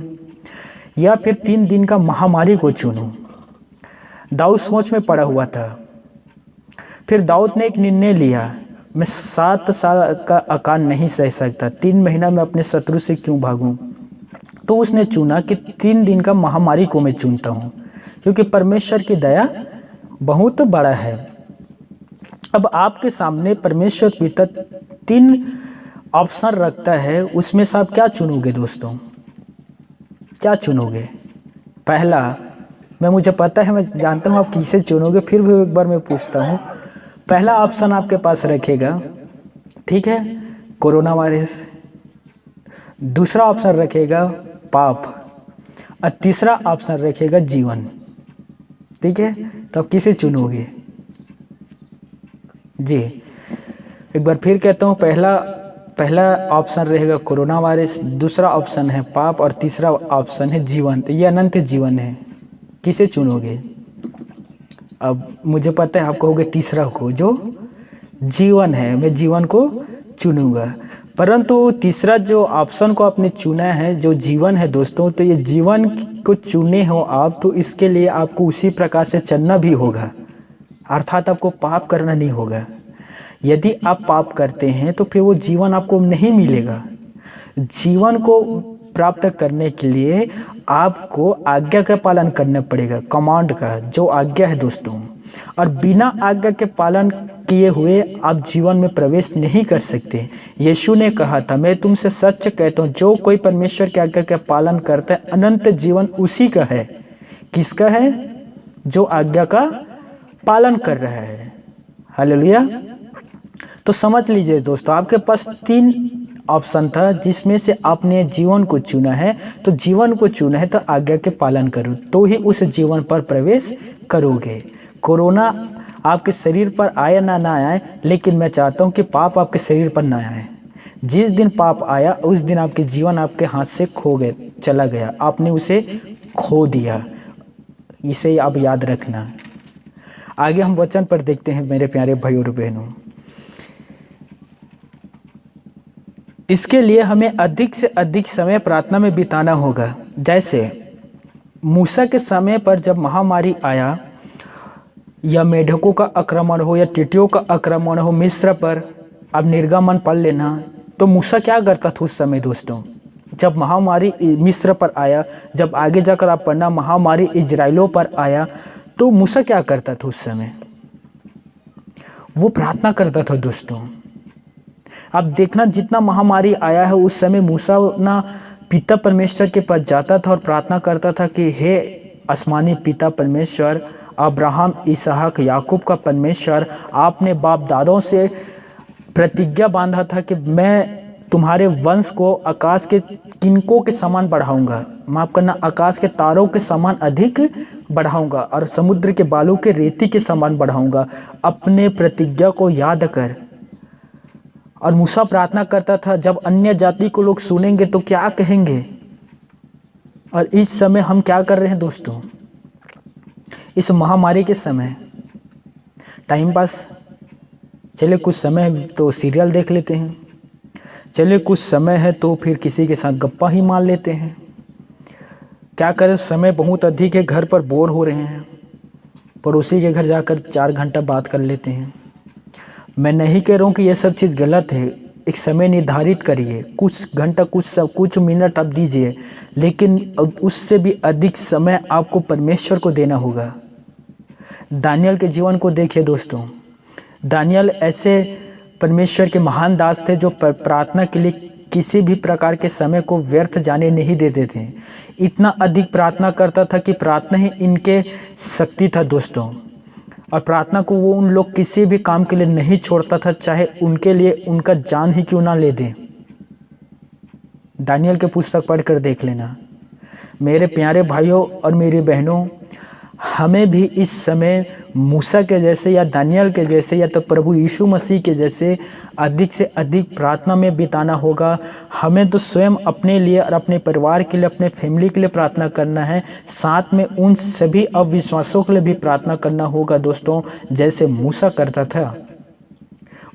या फिर 3 दिन का महामारी को चुनूं? दाऊद सोच में पड़ा हुआ था। फिर दाऊद ने एक निर्णय लिया, मैं 7 साल का अकाल नहीं सह सकता, 3 महीना मैं अपने शत्रु से क्यों भागूं? तो उसने चुना कि 3 दिन का महामारी को मैं चुनता हूं, क्योंकि परमेश्वर की दया बहुत बड़ा है। अब आपके सामने परमेश्वर पिता 3 ऑप्शन रखता है, उसमें से आप क्या चुनोगे दोस्तों? क्या चुनोगे? पहला, मुझे पता है, मैं जानता हूं आप किसे चुनोगे, फिर भी एक बार मैं पूछता हूं। पहला ऑप्शन आपके पास रखेगा, ठीक है, कोरोना वायरस। दूसरा ऑप्शन रखेगा पाप और तीसरा ऑप्शन रखेगा जीवन। ठीक है, तो आप किसे चुनोगे? जी, एक बार फिर कहता हूँ, पहला ऑप्शन रहेगा कोरोना वायरस, दूसरा ऑप्शन है पाप और तीसरा ऑप्शन है जीवन। तो ये अनंत जीवन है, किसे चुनोगे? अब मुझे पता है आप कहोगे तीसरा को, जो जीवन है, मैं जीवन को चुनूंगा। परंतु तीसरा जो ऑप्शन को आपने चुना है, जो जीवन है दोस्तों, तो ये जीवन को चुने हो आप, तो इसके लिए आपको उसी प्रकार से चलना भी होगा, अर्थात आपको पाप करना नहीं होगा। यदि आप पाप करते हैं तो फिर वो जीवन आपको नहीं मिलेगा। जीवन को प्राप्त करने के लिए आपको आज्ञा का पालन करना पड़ेगा, कमांड का, जो आज्ञा है दोस्तों। और बिना आज्ञा के पालन किए हुए आप जीवन में प्रवेश नहीं कर सकते। यीशु ने कहा था, मैं तुमसे सच कहता हूँ, जो कोई परमेश्वर की आज्ञा का पालन करता है, अनंत जीवन उसी का है। किसका है? जो आज्ञा का पालन कर रहा है। हालेलुया। तो समझ लीजिए दोस्तों, आपके पास 3 ऑप्शन था, जिसमें से आपने जीवन को चुना है। तो जीवन को चुना है तो आज्ञा के पालन करो, तो ही उस जीवन पर प्रवेश करोगे। कोरोना आपके शरीर पर आए ना आए, लेकिन मैं चाहता हूं कि पाप आपके शरीर पर ना आए। जिस दिन पाप आया उस दिन आपके जीवन आपके हाथ से चला गया, आपने उसे खो दिया। इसे आप याद रखना। आगे हम वचन पर देखते हैं मेरे प्यारे भाइयों और बहनों। इसके लिए हमें अधिक से अधिक समय प्रार्थना में बिताना होगा। जैसे मूसा के समय पर जब महामारी आया, या मेढकों का आक्रमण हो या टिड्डियों का आक्रमण हो मिस्र पर, अब निर्गमन पढ़ लेना। तो मूसा क्या करता था उस समय दोस्तों, जब महामारी मिस्र पर आया, जब आगे जाकर आप पढ़ना महामारी इजराइलों पर आया, तो मूसा क्या करता था उस समय? वो प्रार्थना करता था दोस्तों। आप देखना, जितना महामारी आया है उस समय मूसा अपना पिता परमेश्वर के पास जाता था और प्रार्थना करता था कि हे आसमानी पिता परमेश्वर, अब्राहम, इसहाक, याकूब का परमेश्वर, आपने बाप दादों से प्रतिज्ञा बांधा था कि मैं तुम्हारे वंश को आकाश के किनकों के समान बढ़ाऊंगा, माफ करना, आकाश के तारों के समान अधिक बढ़ाऊंगा और समुद्र के बालू के रेती के समान बढ़ाऊंगा। अपने प्रतिज्ञा को याद कर। और मूसा प्रार्थना करता था, जब अन्य जाति को लोग सुनेंगे तो क्या कहेंगे। और इस समय हम क्या कर रहे हैं दोस्तों? इस महामारी के समय टाइम पास, चले कुछ समय तो सीरियल देख लेते हैं, चले कुछ समय है तो फिर किसी के साथ गप्पा ही मार लेते हैं। क्या करें, समय बहुत अधिक है, घर पर बोर हो रहे हैं, पड़ोसी के घर जाकर 4 घंटा बात कर लेते हैं। मैं नहीं कह रहा हूँ कि यह सब चीज़ गलत है, एक समय निर्धारित करिए, कुछ घंटा कुछ मिनट आप दीजिए, लेकिन उससे भी अधिक समय आपको परमेश्वर को देना होगा। दानियल के जीवन को देखिए दोस्तों, दानियल ऐसे परमेश्वर के महान दास थे जो प्रार्थना के लिए किसी भी प्रकार के समय को व्यर्थ जाने नहीं देते थे। इतना अधिक प्रार्थना करता था कि प्रार्थना ही इनके शक्ति था दोस्तों, और प्रार्थना को वो उन लोग किसी भी काम के लिए नहीं छोड़ता था, चाहे उनके लिए उनका जान ही क्यों ना ले दें। दानियल के पुस्तक पढ़कर देख लेना। मेरे प्यारे भाइयों और मेरी बहनों, हमें भी इस समय मूसा के जैसे या दानियल के जैसे या तो प्रभु यीशु मसीह के जैसे अधिक से अधिक प्रार्थना में बिताना होगा। हमें तो स्वयं अपने लिए और अपने परिवार के लिए, अपने फैमिली के लिए प्रार्थना करना है, साथ में उन सभी अविश्वासों के लिए भी प्रार्थना करना होगा दोस्तों, जैसे मूसा करता था।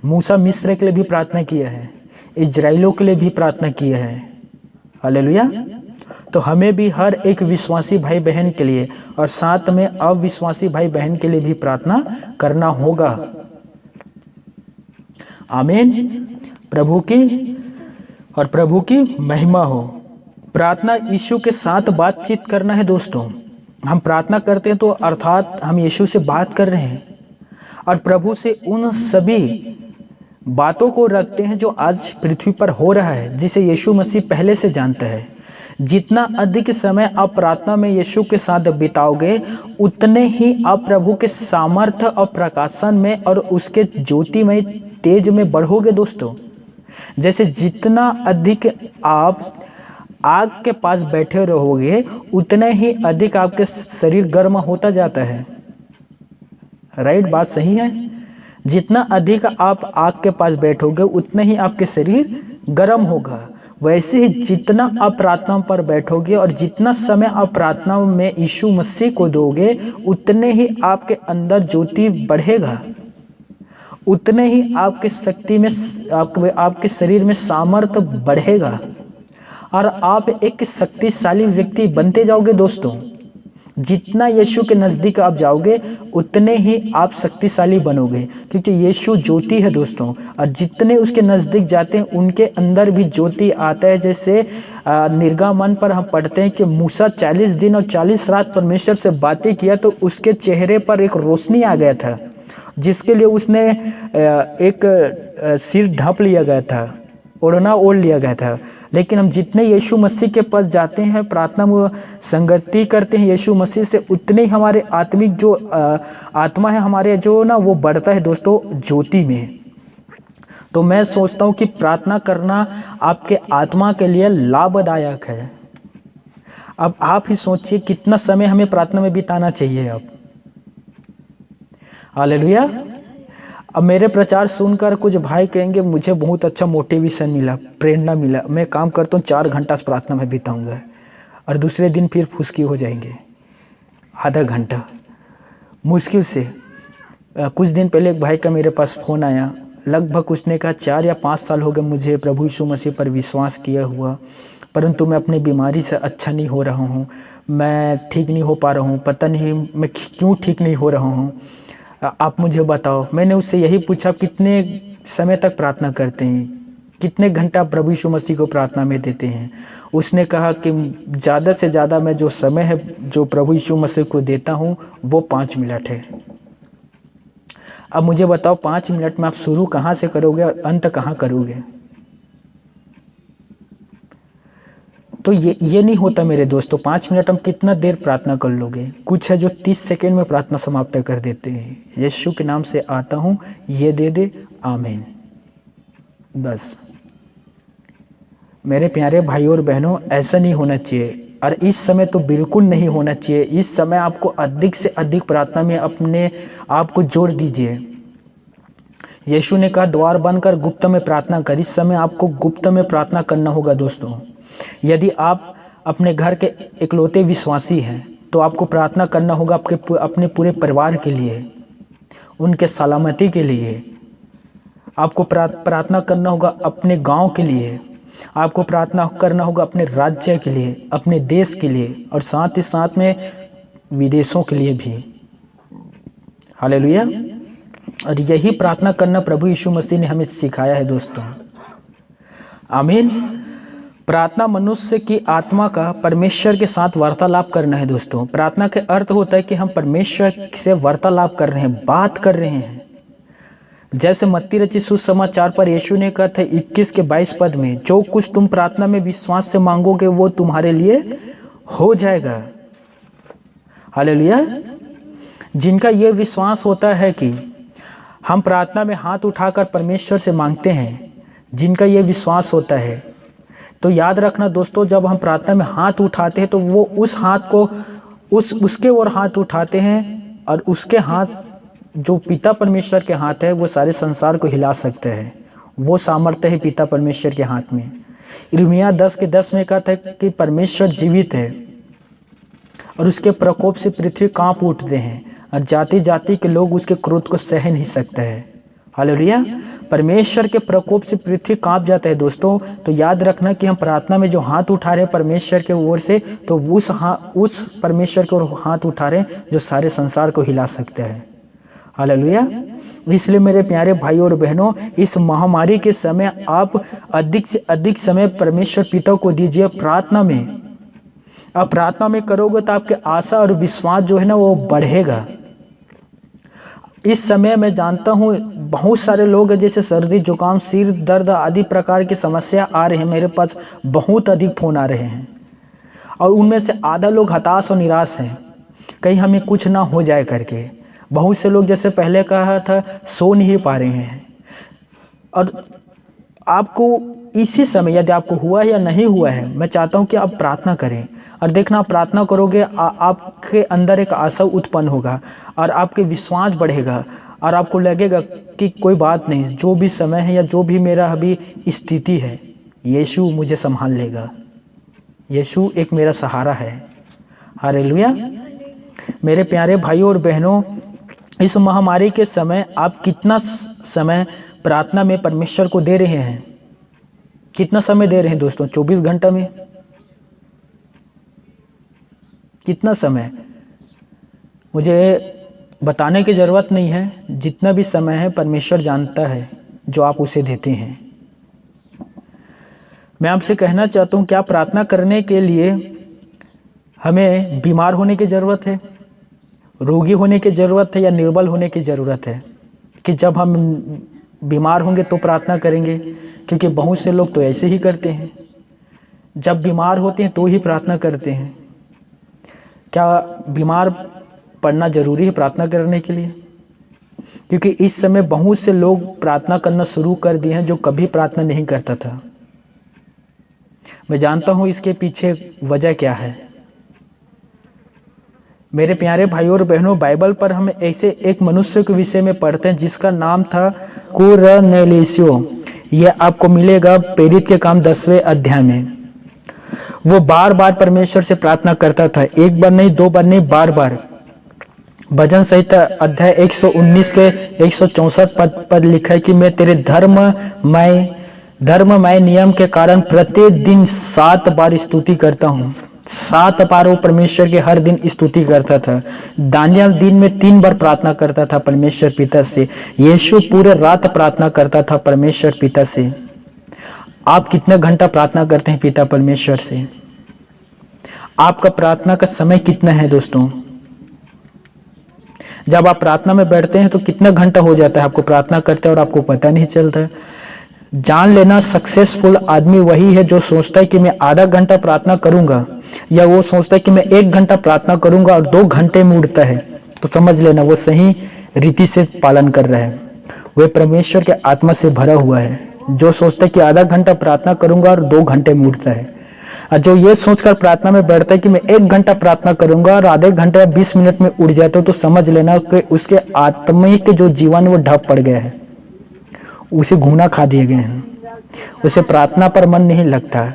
मूसा मिस्र के लिए भी प्रार्थना किया है, इजराइलों के लिए भी प्रार्थना किया है। हालेलुया। तो हमें भी हर एक विश्वासी भाई बहन के लिए और साथ में अविश्वासी भाई बहन के लिए भी प्रार्थना करना होगा। आमीन। प्रभु की महिमा हो। प्रार्थना यीशु के साथ बातचीत करना है दोस्तों। हम प्रार्थना करते हैं तो अर्थात हम यीशु से बात कर रहे हैं और प्रभु से उन सभी बातों को रखते हैं जो आज पृथ्वी पर हो रहा है, जिसे यीशु मसीह पहले से जानता है। जितना अधिक समय आप प्रार्थना में यीशु के साथ बिताओगे, उतने ही आप प्रभु के सामर्थ्य और प्रकाशन में और उसके ज्योतिमय तेज में बढ़ोगे दोस्तों। जैसे जितना अधिक आप आग के पास बैठे रहोगे, उतने ही अधिक आपके शरीर गर्म होता जाता है। राइट, बात सही है। जितना अधिक आप आग के पास बैठोगे, उतना ही आपके शरीर गर्म होगा। वैसे ही जितना आप प्रार्थना पर बैठोगे और जितना समय आप प्रार्थना में यीशु मसीह को दोगे, उतने ही आपके अंदर ज्योति बढ़ेगा, उतने ही आपके शक्ति में आपके शरीर में सामर्थ्य बढ़ेगा और आप एक शक्तिशाली व्यक्ति बनते जाओगे दोस्तों। जितना यीशु के नज़दीक आप जाओगे, उतने ही आप शक्तिशाली बनोगे, क्योंकि यीशु ज्योति है दोस्तों। और जितने उसके नज़दीक जाते हैं, उनके अंदर भी ज्योति आता है। जैसे निर्गमन पर हम पढ़ते हैं कि मूसा 40 दिन और 40 रात परमेश्वर से बातें किया, तो उसके चेहरे पर एक रोशनी आ गया था, जिसके लिए उसने एक सिर ढक लिया गया था, ओढ़ना ओढ़ लिया गया था। लेकिन हम जितने यीशु मसीह के पास जाते हैं, प्रार्थना में संगति करते हैं यीशु मसीह से, उतने ही हमारे आत्मिक जो आत्मा है हमारे जो ना, वो बढ़ता है दोस्तों ज्योति में। तो मैं सोचता हूँ कि प्रार्थना करना आपके आत्मा के लिए लाभदायक है। अब आप ही सोचिए कितना समय हमें प्रार्थना में बिताना चाहिए। अब हालेलुया। अब मेरे प्रचार सुनकर कुछ भाई कहेंगे मुझे बहुत अच्छा मोटिवेशन मिला, प्रेरणा मिला, मैं काम करता हूँ 4 घंटा प्रार्थना में बिताऊंगा, और दूसरे दिन फिर फुसकी हो जाएंगे आधा घंटा मुश्किल से। कुछ दिन पहले एक भाई का मेरे पास फ़ोन आया, लगभग उसने कहा 4 या 5 साल हो गए मुझे प्रभु यीशु मसीह पर विश्वास किया हुआ, परंतु मैं अपनी बीमारी से अच्छा नहीं हो रहा हूँ, मैं ठीक नहीं हो पा रहा हूँ, पता नहीं मैं क्यों ठीक नहीं हो रहा हूँ, आप मुझे बताओ। मैंने उससे यही पूछा, कितने समय तक प्रार्थना करते हैं, कितने घंटा प्रभु यीशु मसीह को प्रार्थना में देते हैं। उसने कहा कि ज़्यादा से ज़्यादा मैं जो समय है जो प्रभु यीशु मसीह को देता हूँ वो 5 मिनट है। अब मुझे बताओ 5 मिनट में आप शुरू कहाँ से करोगे और अंत कहाँ करोगे? तो ये नहीं होता मेरे दोस्तों। 5 मिनट हम कितना देर प्रार्थना कर लोगे? कुछ है जो 30 सेकेंड में प्रार्थना समाप्त कर देते हैं। यीशु के नाम से आता हूँ, ये दे दे, आमीन, बस। मेरे प्यारे भाइयों और बहनों, ऐसा नहीं होना चाहिए, और इस समय तो बिल्कुल नहीं होना चाहिए। इस समय आपको अधिक से अधिक प्रार्थना में अपने आप को जोड़ दीजिए। यीशु ने कहा द्वार बंद कर गुप्त में प्रार्थना कर। इस समय आपको गुप्त में प्रार्थना करना होगा दोस्तों। यदि आप अपने घर के इकलौते विश्वासी हैं तो आपको प्रार्थना करना होगा अपने पूरे परिवार के लिए, उनके सलामती के लिए। आपको प्रार्थना करना होगा अपने गांव के लिए, आपको प्रार्थना करना होगा अपने राज्य के लिए, अपने देश के लिए, और साथ ही साथ में विदेशों के लिए भी। हालेलुया। और यही प्रार्थना करना प्रभु यीशु मसीह ने हमें सिखाया है दोस्तों। आमीन। प्रार्थना मनुष्य की आत्मा का परमेश्वर के साथ वार्तालाप करना है दोस्तों। प्रार्थना के अर्थ होता है कि हम परमेश्वर से वार्तालाप कर रहे हैं, बात कर रहे हैं। जैसे मत्ती रचित सुसमाचार पर यीशु ने कहा था 21 के 22 पद में, जो कुछ तुम प्रार्थना में विश्वास से मांगोगे वो तुम्हारे लिए हो जाएगा। हालेलुया। जिनका ये विश्वास होता है कि हम प्रार्थना में हाथ उठाकर परमेश्वर से मांगते हैं, जिनका ये विश्वास होता है, तो याद रखना दोस्तों, जब हम प्रार्थना में हाथ उठाते हैं तो वो उस हाथ को उसके ओर हाथ उठाते हैं, और उसके हाथ जो पिता परमेश्वर के हाथ है वो सारे संसार को हिला सकते हैं। वो सामर्थ्य है पिता परमेश्वर के हाथ में। यिर्मयाह 10 के 10 में कहता है कि परमेश्वर जीवित है और उसके प्रकोप से पृथ्वी कांप उठते हैं, और जाति जाति के लोग उसके क्रोध को सह नहीं सकते हैं। हालेलुया। परमेश्वर के प्रकोप से पृथ्वी कांप जाता है दोस्तों। तो याद रखना कि हम प्रार्थना में जो हाथ उठा रहे हैं परमेश्वर के ओर से, तो उस परमेश्वर के ओर हाथ उठा रहे हैं जो सारे संसार को हिला सकते हैं। हालेलुया। इसलिए मेरे प्यारे भाई और बहनों, इस महामारी के समय आप अधिक से अधिक समय परमेश्वर पिता को दीजिए प्रार्थना में। आप प्रार्थना में करोगे तो आपके आशा और विश्वास जो है ना वो बढ़ेगा। इस समय मैं जानता हूँ बहुत सारे लोग हैं जैसे सर्दी जुकाम सिर दर्द आदि प्रकार की समस्या आ रहे हैं। मेरे पास बहुत अधिक फोन आ रहे हैं, और उनमें से आधा लोग हताश और निराश हैं, कहीं हमें कुछ ना हो जाए करके। बहुत से लोग जैसे पहले कहा था सो नहीं पा रहे हैं। और आपको इसी समय यदि आपको हुआ है या नहीं हुआ है, मैं चाहता हूं कि आप प्रार्थना करें, और देखना आप प्रार्थना करोगे आपके अंदर एक आशा उत्पन्न होगा और आपके विश्वास बढ़ेगा, और आपको लगेगा कि कोई बात नहीं, जो भी समय है या जो भी मेरा अभी स्थिति है, यीशु मुझे संभाल लेगा। यीशु एक मेरा सहारा है। हालेलुया। मेरे प्यारे भाइयों और बहनों, इस महामारी के समय आप कितना समय प्रार्थना में परमेश्वर को दे रहे हैं? कितना समय दे रहे हैं दोस्तों? 24 घंटा में कितना समय? मुझे बताने की ज़रूरत नहीं है, जितना भी समय है परमेश्वर जानता है जो आप उसे देते हैं। मैं आपसे कहना चाहता हूँ, क्या प्रार्थना करने के लिए हमें बीमार होने की ज़रूरत है, रोगी होने की ज़रूरत है, या निर्बल होने की ज़रूरत है कि जब हम बीमार होंगे तो प्रार्थना करेंगे? क्योंकि बहुत से लोग तो ऐसे ही करते हैं, जब बीमार होते हैं तो ही प्रार्थना करते हैं। क्या बीमार पड़ना ज़रूरी है प्रार्थना करने के लिए? क्योंकि इस समय बहुत से लोग प्रार्थना करना शुरू कर दिए हैं जो कभी प्रार्थना नहीं करता था। मैं जानता हूँ इसके पीछे वजह क्या है। मेरे प्यारे भाइयों और बहनों, बाइबल पर हम ऐसे एक मनुष्य के विषय में पढ़ते हैं जिसका नाम था कुरनेलियुस। यह आपको मिलेगा प्रेरित के काम 10वें अध्याय में। वो बार बार परमेश्वर से प्रार्थना करता था, एक बार नहीं, दो बार नहीं, बार बार। भजन संहिता अध्याय 119 के 164 पद लिखा है कि मैं तेरे धर्ममय नियम के कारण प्रत्येक दिन 7 बार स्तुति करता हूँ। 7 बार वो परमेश्वर के हर दिन स्तुति करता था। दानियल दिन में 3 बार प्रार्थना करता था परमेश्वर पिता से। यीशु पूरे रात प्रार्थना करता था परमेश्वर पिता से। आप कितने घंटा प्रार्थना करते हैं पिता परमेश्वर से? आपका प्रार्थना का समय कितना है दोस्तों? जब आप प्रार्थना में बैठते हैं तो कितना घंटा हो जाता है आपको प्रार्थना करते हैं और आपको पता नहीं चलता है। जान लेना, सक्सेसफुल आदमी वही है जो सोचता है कि मैं आधा घंटा प्रार्थना करूंगा, या वो सोचता है कि मैं 1 घंटा प्रार्थना करूंगा और 2 घंटे में उठता है, तो समझ लेना वो सही रीति से पालन कर रहा है। वह परमेश्वर के आत्मा से भरा हुआ है। जो सोचता है कि आधा घंटा प्रार्थना करूंगा और 2 घंटे में उठता है, और जो ये सोचकर प्रार्थना में बैठता है कि मैं 1 घंटा प्रार्थना करूंगा और आधे घंटे या 20 मिनट में उठ जाता है, तो समझ लेना कि उसके आत्मिक जो जीवन वो ढप पड़ गया है, उसे घूना खा दिए गए हैं, उसे प्रार्थना पर मन नहीं लगता।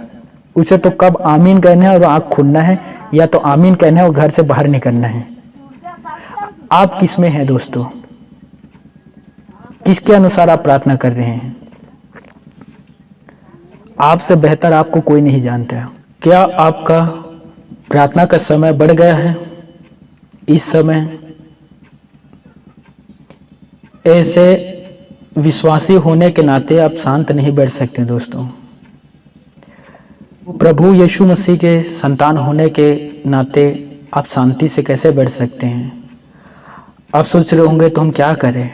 उसे तो कब आमीन कहना है और आंख खोलना है, या तो आमीन कहना है और घर से बाहर निकलना है। आप किस में हैं दोस्तों? किसके अनुसार आप प्रार्थना कर रहे हैं? आपसे बेहतर आपको कोई नहीं जानता। क्या आपका प्रार्थना का समय बढ़ गया है? इस समय ऐसे विश्वासी होने के नाते आप शांत नहीं बैठ सकते दोस्तों। प्रभु यीशु मसीह के संतान होने के नाते आप शांति से कैसे बैठ सकते हैं? आप सोच रहे होंगे तो हम क्या करें?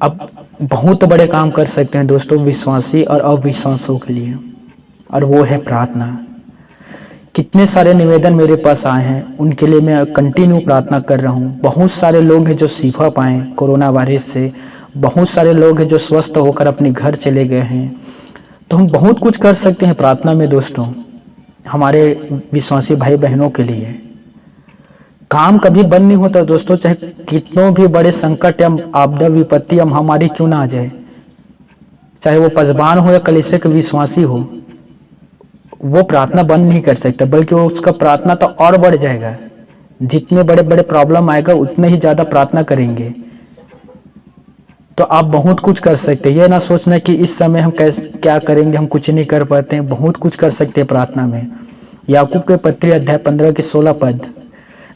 अब बहुत बड़े काम कर सकते हैं दोस्तों, विश्वासी और अविश्वासियों के लिए, और वो है प्रार्थना। कितने सारे निवेदन मेरे पास आए हैं, उनके लिए मैं कंटिन्यू प्रार्थना कर रहा हूँ। बहुत सारे लोग हैं जो शिफा पाएँ कोरोना वायरस से, बहुत सारे लोग हैं जो स्वस्थ होकर अपने घर चले गए हैं। तो हम बहुत कुछ कर सकते हैं प्रार्थना में दोस्तों, हमारे विश्वासी भाई बहनों के लिए। काम कभी बंद नहीं होता दोस्तों, चाहे कितनों भी बड़े संकट या आपदा विपत्ति या महामारी क्यों ना आ जाए, चाहे वो पजबान हो या कलीसिया के विश्वासी हो, वो प्रार्थना बंद नहीं कर सकता, बल्कि वो उसका प्रार्थना तो और बढ़ जाएगा। जितने बड़े बड़े प्रॉब्लम आएगा उतने ही ज्यादा प्रार्थना करेंगे। तो आप बहुत कुछ कर सकते हैं। ये ना सोचना कि इस समय हम क्या करेंगे, हम कुछ नहीं कर पाते हैं। बहुत कुछ कर सकते हैं प्रार्थना में। याकूब के पत्री अध्याय 15 के 16 पद,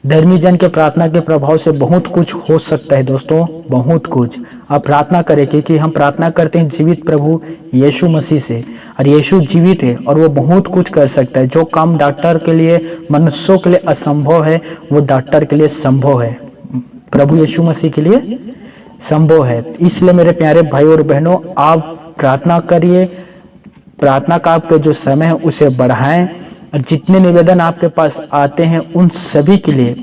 धर्मी जन के प्रार्थना के प्रभाव से बहुत कुछ हो सकता है दोस्तों, बहुत कुछ। आप प्रार्थना करें, क्योंकि हम प्रार्थना करते हैं जीवित प्रभु यीशु मसीह से, और यीशु जीवित है और वो बहुत कुछ कर सकता है। जो काम डॉक्टर के लिए, मनुष्यों के लिए असंभव है, वो डॉक्टर के लिए संभव है, प्रभु यीशु मसीह के लिए संभव है। इसलिए मेरे प्यारे भाई और बहनों, आप प्रार्थना करिए, प्रार्थना का आपके जो समय है उसे बढ़ाएं, और जितने निवेदन आपके पास आते हैं उन सभी के लिए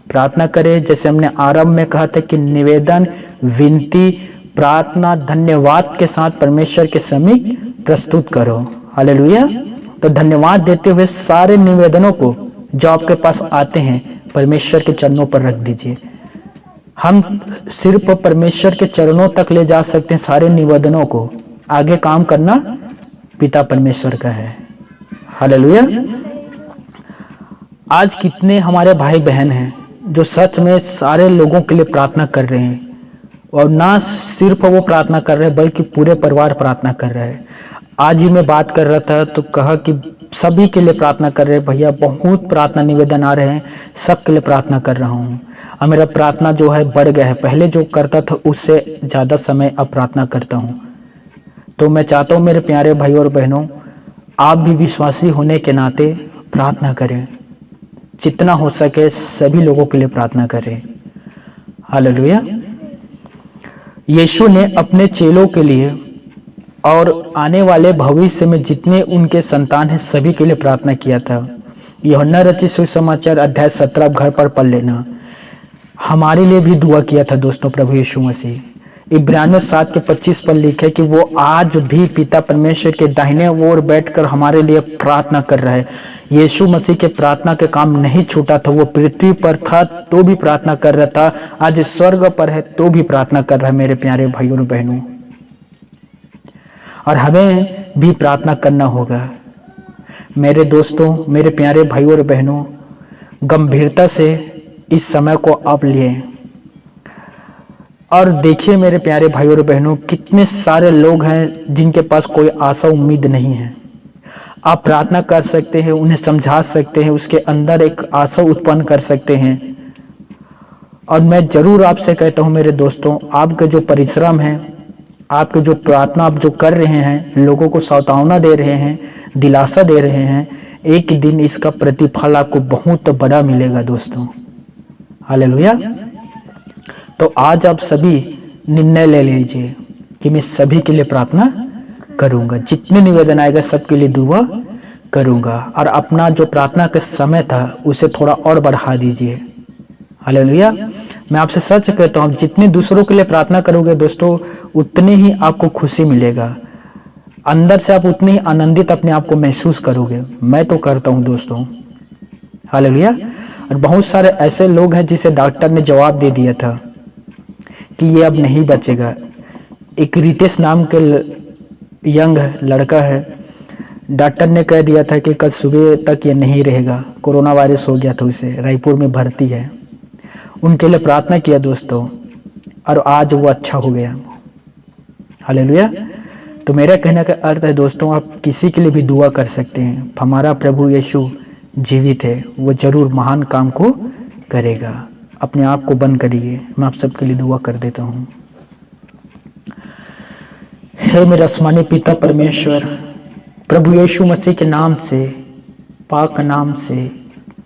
प्रार्थना करें। जैसे हमने आरंभ में कहा था कि निवेदन, विनती, प्रार्थना, धन्यवाद के साथ परमेश्वर के समीप प्रस्तुत करो। हालेलुया। तो धन्यवाद देते हुए सारे निवेदनों को जो आपके पास आते हैं परमेश्वर के चरणों पर रख दीजिए। हम सिर्फ परमेश्वर के चरणों तक ले जा सकते हैं सारे निवेदनों को, आगे काम करना पिता परमेश्वर का है। हालेलुया। आज कितने हमारे भाई बहन हैं जो सच में सारे लोगों के लिए प्रार्थना कर रहे हैं, और ना सिर्फ वो प्रार्थना कर रहे हैं बल्कि पूरे परिवार प्रार्थना कर रहे हैं। आज ही मैं बात कर रहा था तो कहा कि सभी के लिए प्रार्थना कर रहे हैं। भैया बहुत प्रार्थना निवेदन आ रहे हैं, सबके लिए प्रार्थना कर रहा हूँ, और मेरा प्रार्थना जो है बढ़ गया है। पहले जो करता था उससे ज़्यादा समय अब प्रार्थना करता हूँ। तो मैं चाहता हूँ मेरे प्यारे भाई और बहनों, आप भी विश्वासी होने के नाते प्रार्थना करें, जितना हो सके सभी लोगों के लिए प्रार्थना करें। हालेलुया। यीशु ने अपने चेलों के लिए और आने वाले भविष्य में जितने उनके संतान हैं सभी के लिए प्रार्थना किया था। यूहन्ना रचित सुसमाचार अध्याय 17 घर पर पढ़ लेना। हमारे लिए भी दुआ किया था दोस्तों प्रभु यीशु मसीह। इब्रानियों 7 के 25 पर लिखे कि वो आज भी पिता परमेश्वर के दाहिने ओर बैठकर हमारे लिए प्रार्थना कर रहा है। यीशु मसीह के प्रार्थना के काम नहीं छूटा था। वो पृथ्वी पर था तो भी प्रार्थना कर रहा था, आज स्वर्ग पर है तो भी प्रार्थना कर रहा है मेरे प्यारे भाई और बहनों। और हमें भी प्रार्थना करना होगा मेरे दोस्तों, मेरे प्यारे भाई और बहनों। गंभीरता से इस समय को आप लिए, और देखिए मेरे प्यारे भाई और बहनों, कितने सारे लोग हैं जिनके पास कोई आशा उम्मीद नहीं है। आप प्रार्थना कर सकते हैं, उन्हें समझा सकते हैं, उसके अंदर एक आशा उत्पन्न कर सकते हैं। और मैं जरूर आपसे कहता हूं मेरे दोस्तों, आपके जो परिश्रम है, आपके जो प्रार्थना आप जो कर रहे हैं, लोगों को सांत्वना दे रहे हैं, दिलासा दे रहे हैं, एक दिन इसका प्रतिफल आपको बहुत बड़ा मिलेगा दोस्तों। हालेलुया। तो आज आप सभी निर्णय ले लीजिए कि मैं सभी के लिए प्रार्थना करूंगा, जितने निवेदन आएगा सबके लिए दुआ करूंगा, और अपना जो प्रार्थना का समय था उसे थोड़ा और बढ़ा दीजिए। हालेलुया। मैं आपसे सच कहता हूँ, जितने दूसरों के लिए प्रार्थना करोगे दोस्तों, उतने ही आपको खुशी मिलेगा, अंदर से आप उतने ही आनंदित अपने आप को महसूस करोगे। मैं तो करता हूँ दोस्तों। हालेलुया। और बहुत सारे ऐसे लोग हैं जिसे डॉक्टर ने जवाब दे दिया था कि ये अब नहीं बचेगा। एक रितेश नाम के यंग लड़का है, डॉक्टर ने कह दिया था कि कल सुबह तक ये नहीं रहेगा, कोरोना वायरस हो गया था उसे, रायपुर में भर्ती है। उनके लिए प्रार्थना किया दोस्तों, और आज वो अच्छा हो गया। हालेलुया। तो मेरा कहने का अर्थ है दोस्तों, आप किसी के लिए भी दुआ कर सकते हैं। हमारा प्रभु यीशु जीवित है, वो जरूर महान काम को करेगा। अपने आप को बंद करिए, मैं आप सबके लिए दुआ कर देता हूँ। हे मेरे आसमानी पिता परमेश्वर, प्रभु यीशु मसीह के नाम से, पाक नाम से,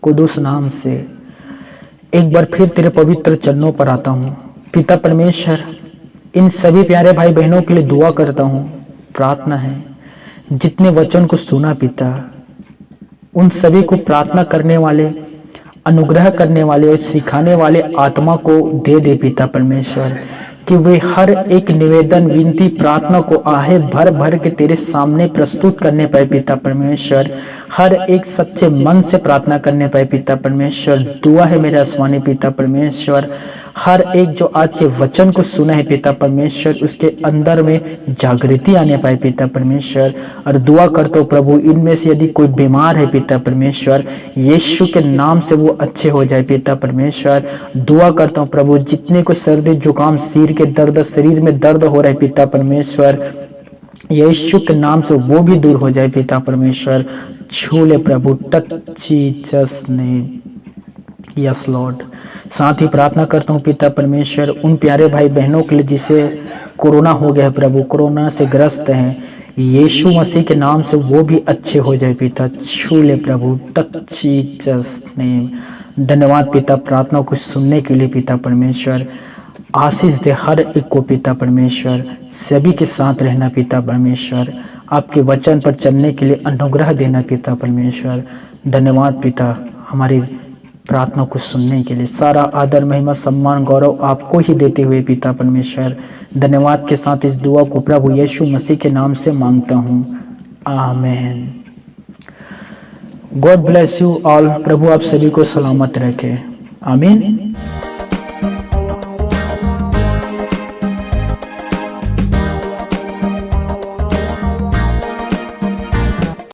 कुदूस नाम से एक बार फिर तेरे पवित्र चरणों पर आता हूँ। पिता परमेश्वर, इन सभी प्यारे भाई बहनों के लिए दुआ करता हूँ। प्रार्थना है जितने वचन को सुना पिता, उन सभी को प्रार्थना करने वाले, अनुग्रह करने वाले और सिखाने वाले आत्मा को दे पिता परमेश्वर, कि वे हर एक निवेदन, विनती, प्रार्थना को आहे भर भर के तेरे सामने प्रस्तुत करने पाए पिता परमेश्वर। हर एक सच्चे मन से प्रार्थना करने पाए पिता परमेश्वर। दुआ है मेरे आसमानी पिता परमेश्वर, हर एक जो आज के वचन को सुना है पिता परमेश्वर, उसके अंदर में जागृति आने पाए पिता परमेश्वर। और दुआ करता हूँ प्रभु, इनमें से यदि कोई बीमार है पिता परमेश्वर, यीशु के नाम से वो अच्छे हो जाए पिता परमेश्वर। दुआ करता हूँ प्रभु, जितने को सर्दी जुकाम, सिर के दर्द, शरीर में दर्द हो रहा है पिता परमेश्वर, यीशु के नाम से वो भी दूर हो जाए पिता परमेश्वर। छू ले प्रभु, touch Jesus name, yes Lord. साथ ही प्रार्थना करता हूँ पिता परमेश्वर, उन प्यारे भाई बहनों के लिए जिसे कोरोना हो गया है प्रभु, कोरोना से ग्रस्त हैं, यीशु मसीह के नाम से वो भी अच्छे हो जाए पिता। छू ले प्रभु, टच जीसस नेम। धन्यवाद पिता प्रार्थना को सुनने के लिए पिता परमेश्वर। आशीष दे हर एक को पिता परमेश्वर, सभी के साथ रहना पिता परमेश्वर, आपके वचन पर चलने के लिए अनुग्रह देना पिता परमेश्वर। धन्यवाद पिता हमारी प्रार्थना को सुनने के लिए। सारा आदर, महिमा, सम्मान, गौरव आपको ही देते हुए पिता परमेश्वर, धन्यवाद के साथ इस दुआ को प्रभु यीशु मसीह के नाम से मांगता हूँ, amen. God bless you all. प्रभु आप सभी को सलामत रखे, आमीन।